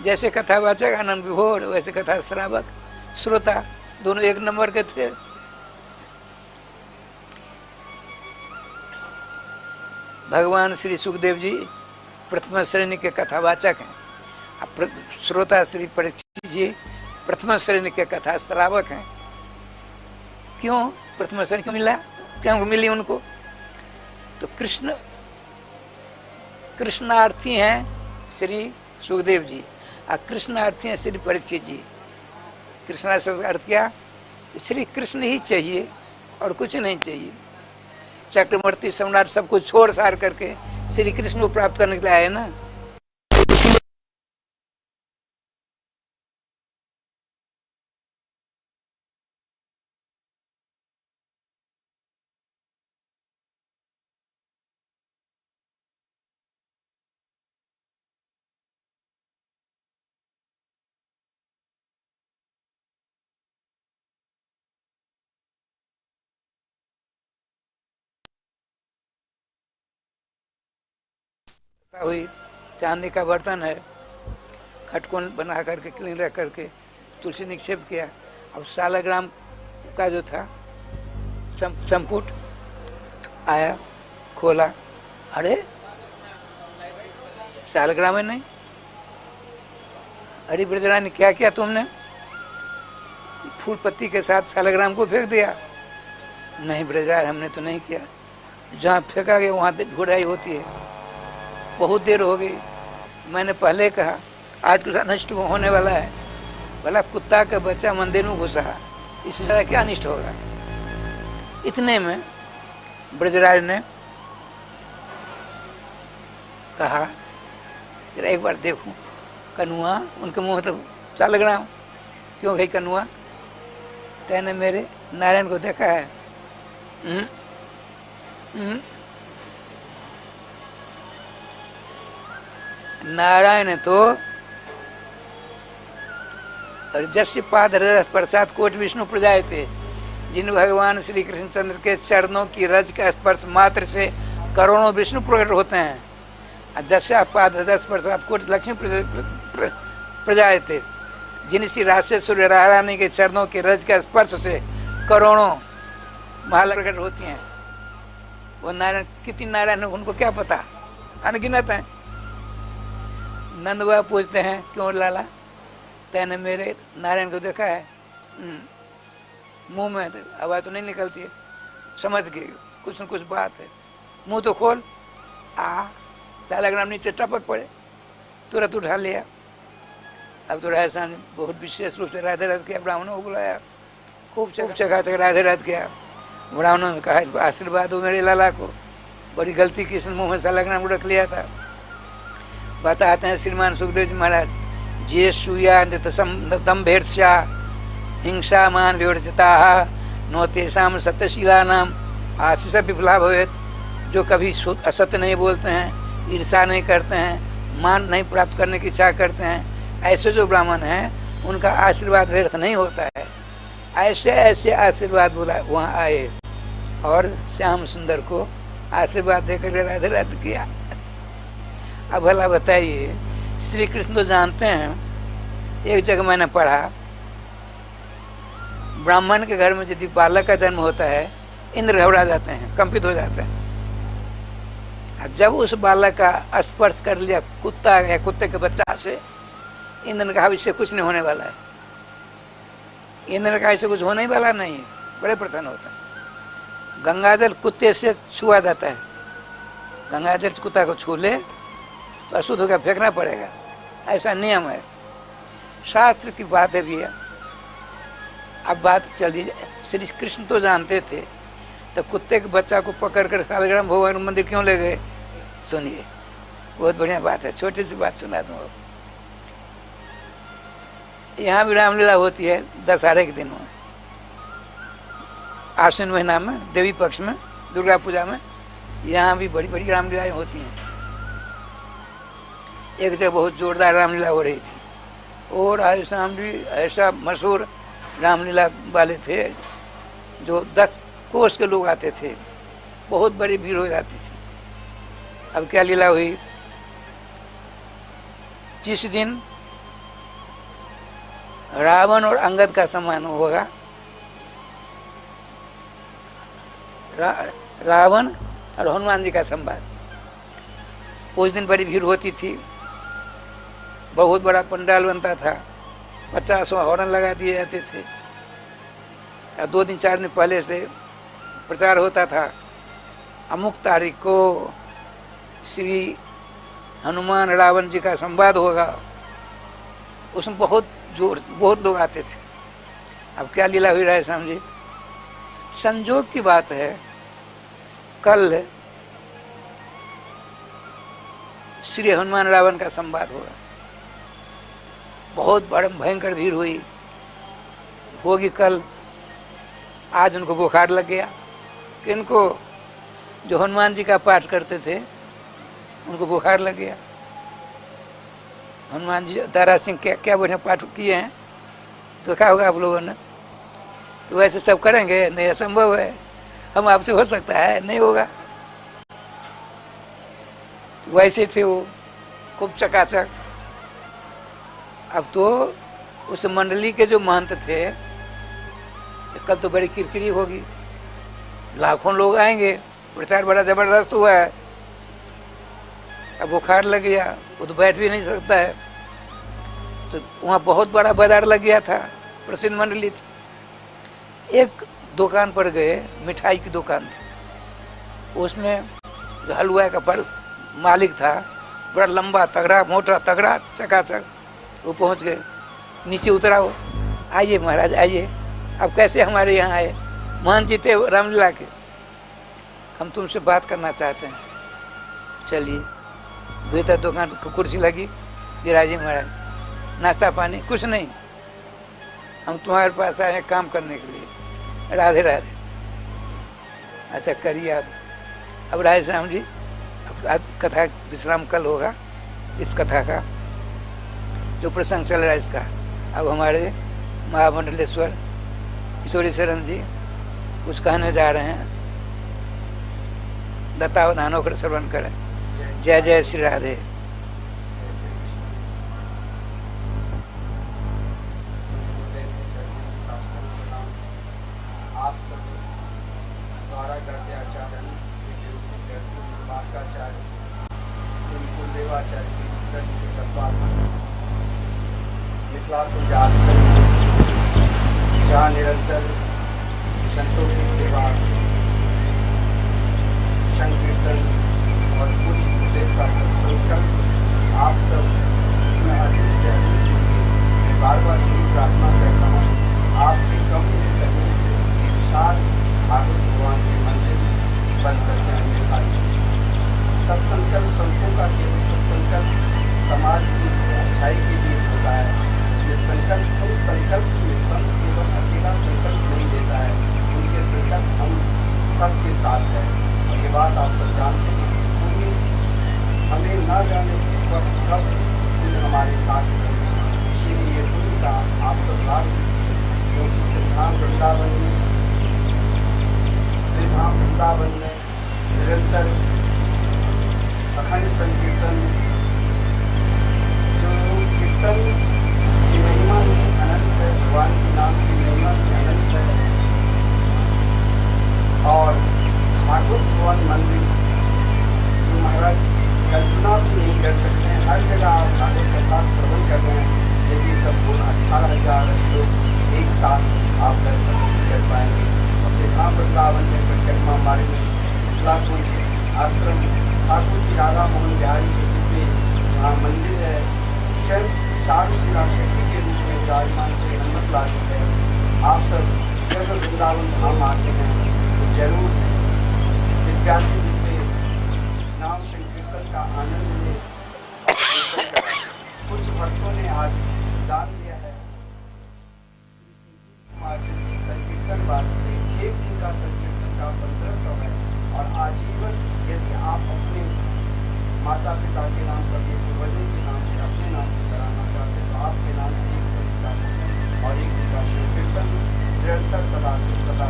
B: जैसे कथावाचक आनंद विभोर, वैसे कथा श्रावक श्रोता दोनों एक नंबर के थे। भगवान श्री सुखदेव जी प्रथम श्रेणी के कथावाचक हैं, श्रोता श्री परीक्षित जी प्रथम श्रेणी के कथा श्रावक हैं। क्यों प्रथम श्रेणी क्यों मिला, क्यों मिली उनको? तो कृष्णार्थी हैं श्री सुखदेव जी, और कृष्णार्थी हैं श्री परीक्षित जी। कृष्णार्थी का अर्थ क्या? श्री कृष्ण ही चाहिए और कुछ नहीं चाहिए। चक्रवर्ती सम्राट सब कुछ छोड़ सार करके श्री कृष्ण को प्राप्त करने के लिए आए ना। हुई चांदी का बर्तन है, खटकोन बना करके क्लीन रख करके तुलसी निक्षेप किया। अब सालग्राम का जो था संपुट आया, खोला, अरे सालग्राम है नहीं। अरे ब्रजरानी क्या किया तुमने? फूल पत्ती के साथ सालग्राम को फेंक दिया। नहीं ब्रजराज हमने तो नहीं किया। जहाँ फेंका गया वहाँ ढुड़ाई होती है। बहुत देर हो गई, मैंने पहले कहा आज कुछ अनिष्ट होने वाला है। भला कुत्ता का बच्चा मंदिर में घुसा, इससे ज्यादा क्या अनिष्ट होगा? इतने में ब्रजराज ने कहा जरा एक बार देखूं। कनुआ उनके मुंह तो सालग्राम। क्यों भाई कनुआ, तेने मेरे नारायण को देखा है? नारायण तो जस्य पाद प्रसाद कोट विष्णु प्रजाए थे, जिन भगवान श्री कृष्ण चंद्र के चरणों की रज का स्पर्श मात्र से करोड़ों विष्णु प्रकट होते हैं। जस्य पाद प्रसाद कोट लक्ष्मी प्रजाए थे, जिन श्री राशि सूर्य रानी के चरणों के रज का स्पर्श से करोड़ों माला प्रकट होती हैं। वो नारायण कितनी नारायण उनको क्या पता, अनगिनत है। नंद बाबा पूछते हैं क्यों लाला, तैने मेरे नारायण को देखा है? मुंह में आवाज तो नहीं निकलती है, समझ गई कुछ न कुछ बात है। मुंह तो खोल। सालग्राम नीचे टपक पड़े, तुरंत उठा लिया। अब तो राजस्थान बहुत विशेष रूप से राधे राध किया, ब्राह्मणों को बुलाया, खूब चका चक राधे राध किया। ब्राह्मणों ने कहा आशीर्वाद हो मेरे लाला को, बड़ी गलती की, इसने मुंह में सालग्राम रख लिया था। बताते हैं श्रीमान सुखदेव जी महाराज, जे सुया दम्भेर्ष्या हिंसा मान विवर्जिता नो तेषाम सत्यशीला नाम आशीष विफला भवेत। जो कभी असत्य नहीं बोलते हैं, ईर्षा नहीं करते हैं, मान नहीं प्राप्त करने की इच्छा करते हैं, ऐसे जो ब्राह्मण हैं उनका आशीर्वाद व्यर्थ नहीं होता है। ऐसे ऐसे आशीर्वाद बोला वहाँ आए और श्याम सुंदर को आशीर्वाद देकर राधे राधे किया। अब भला बताइए, श्री कृष्ण तो जानते हैं। एक जगह मैंने पढ़ा, ब्राह्मण के घर में यदि बालक का जन्म होता है, इंद्र घबरा जाते हैं, कंपित हो जाते हैं। जब उस बालक का स्पर्श कर लिया कुत्ता या कुत्ते के बच्चा से, इंद्र ने कहा इससे कुछ नहीं होने वाला है। इंद्र ने कहा इससे कुछ होने वाला नहीं है, बड़े प्रसन्न होते हैं। गंगाजल कुत्ते से छुआ जाता है, गंगाजल कुत्ता को छू ले तो अशुद्ध होकर फेंकना पड़ेगा, ऐसा नियम है, शास्त्र की बात है भैया। अब बात चली, श्री कृष्ण तो जानते थे, तो कुत्ते के बच्चा को पकड़ कर शालिग्राम भगवान मंदिर क्यों ले गए? सुनिए, बहुत बढ़िया बात है, छोटी सी बात सुना दूँ। यहाँ भी रामलीला होती है दशहरे के दिनों में, आश्विन महीना में, देवी पक्ष में, दुर्गा पूजा में, यहाँ भी बड़ी बड़ी रामलीलाएं होती हैं। एक जगह बहुत जोरदार रामलीला हो रही थी, और राधे श्याम जी ऐसा मशहूर रामलीला वाले थे, जो 10 कोस के लोग आते थे, बहुत बड़ी भीड़ हो जाती थी। अब क्या लीला हुई, जिस दिन रावण और अंगद का सम्मान होगा, रावण और हनुमान जी का संवाद, उस दिन बड़ी भीड़ होती थी, बहुत बड़ा पंडाल बनता था, 50 हॉर्न लगा दिए जाते थे, और 2 दिन 4 दिन पहले से प्रचार होता था, अमुक तारीख को श्री हनुमान रावण जी का संवाद होगा। उसमें बहुत लोग आते थे। अब क्या लीला हुई राधे श्याम जी, संजोग की बात है, कल श्री हनुमान रावण का संवाद होगा, बहुत बड़ा भयंकर भीड़ होगी कल। आज उनको बुखार लग गया, किनको? जो हनुमान जी का पाठ करते थे उनको बुखार लग गया। हनुमान जी दारा सिंह क्या बढ़िया पाठ किए हैं, तो क्या होगा आप लोगों ने? तो वैसे सब करेंगे? नहीं, असंभव है। हम आपसे हो सकता है, नहीं होगा। तो वैसे थे वो, खूब चकाचक। अब तो उस मंडली के जो महंत थे, कल तो बड़ी किरकिरी होगी, लाखों लोग आएंगे, प्रचार बड़ा जबरदस्त हुआ है। अब बुखार लग गया, वो तो बैठ भी नहीं सकता है, तो वहाँ बहुत बड़ा बाजार लग गया था, प्रसिद्ध मंडली थी। एक दुकान पर गए, मिठाई की दुकान थी, उसमें जो हलवा का पर मालिक था, बड़ा लंबा तगड़ा, मोटा तगड़ा, चकाचक, वो पहुँच गए, नीचे उतरा हो, आइए महाराज आइए, अब कैसे हमारे यहाँ आए? मान जी थे रामलीला के, हम तुमसे बात करना चाहते हैं। चलिए, भीतर दुकान कुर्सी लगी, विराजी महाराज, नाश्ता पानी कुछ नहीं, हम तुम्हारे पास आए हैं काम करने के लिए। राधे राधे। अच्छा करिए आप। अब राधे श्याम जी, अब कथा विश्राम कल होगा, इस कथा का जो प्रसंग चल रहा है इसका। अब हमारे महामंडलेश्वर किशोरी शरण जी कुछ कहने जा रहे हैं, दत्तावधान होकर श्रवण करें। जय जय श्री राधे।
C: आप सब द्वारा करते आचार्य श्री कुलदेवाचार्य की मिथिला को व्यास जहाँ निरंतर संतों की सेवा, संकीर्तन और कुछ उपदेश का संकल्प आप सब इसमें अधिक से अधिक जुड़िए। मैं बार बार यही प्रार्थना करता हूँ, आपके कम सहयोग से विशाल भागवत भगवान के मंदिर बन सकते हैं। सत्संकल्प संतों का केवल सत्संकल्प समाज की अच्छाई के लिए होता है। ये संकल्प उस संकल्प में संत केवल अकेला संकल्प नहीं लेता है, उनके संकल्प हम सबके साथ है। और ये बात आप सब जानते हैं, हमें न जाने इस वक्त कब दिन हमारे साथ है। इसीलिए ये भूमिका आप सब भाग लीजिए, क्योंकि श्रीधाम वृंदावन में निरंतर अखंड संकीर्तन, जो कीर्तन की महिमा ही अनंत है, भगवान के नाम की महिमा भी अनंत है। और भागवत भवन मंदिर जो महाराज कल्पना भी नहीं कर सकते हैं, हर जगह आप भागवत कथा श्रवण कर रहे हैं, यदि संपूर्ण 18,000 लोग एक साथ आप दर्शन कर पाएंगे। और श्रीधाम वृंदावन में परिक्रमा आश्रम ठाकुर श्री राधा मोहन बिहारी के दिव्य जहाँ मंदिर है, स्वयं चारू शिला शक्ति के रूप में विराजमान श्री हनुमत लाल जी है। आप सब जब वृंदावन धाम आते हैं तो जरूर दिव्याति दिव्य नाम संकीर्तन का आनंद लें। कुछ भक्तों ने आज दान दिया है संकीर्तन वास्ते। एक दिन का संकीर्तन का 1500 है और आजीवन यदि आप अपने माता पिता के नाम से, अपने पूर्वजों के नाम से, अपने नाम से कराना चाहते हैं तो आपके नाम से एक संकीर्तन और एक दिन का संकीर्तन निरंतर सदा के चलता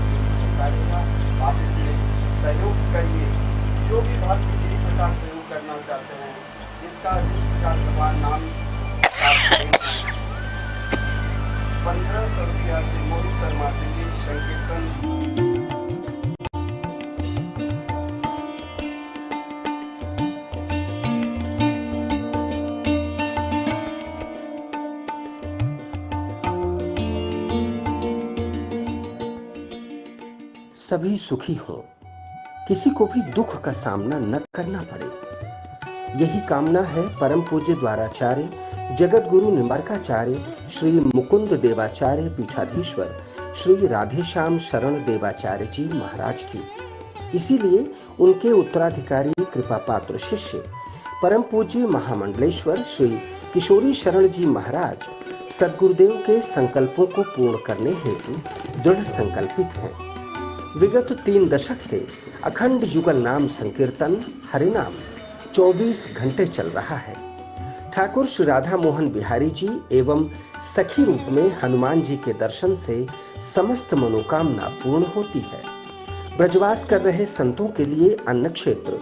C: रहेगा। आप इसमें सहयोग करिए। जो भी भक्त जिस प्रकार सहयोग करना चाहते हैं, जिसका जिस प्रकार भगवान नाम 1500 रुपया से मोहित शर्मा देंगे संकीर्तन।
A: सभी सुखी हों, किसी को भी दुख का सामना न करना पड़े, यही कामना है परम पूज्य द्वाराचार्य जगत गुरु निम्बार्काचार्य श्री मुकुंद देवाचार्य पीठाधीश्वर श्री राधेश्याम शरण देवाचार्य जी महाराज की। इसीलिए उनके उत्तराधिकारी कृपा पात्र शिष्य परम पूज्य महामंडलेश्वर श्री किशोरी शरण जी महाराज सद्गुरुदेव के संकल्पों को पूर्ण करने हेतु दृढ़ संकल्पित हैं। विगत 3 दशक से अखंड युगल नाम संकीर्तन हरिनाम 24 घंटे चल रहा है। ठाकुर श्री राधा मोहन बिहारी जी एवं सखी रूप में हनुमान जी के दर्शन से समस्त मनोकामना पूर्ण होती है। ब्रजवास कर रहे संतों के लिए अन्न क्षेत्र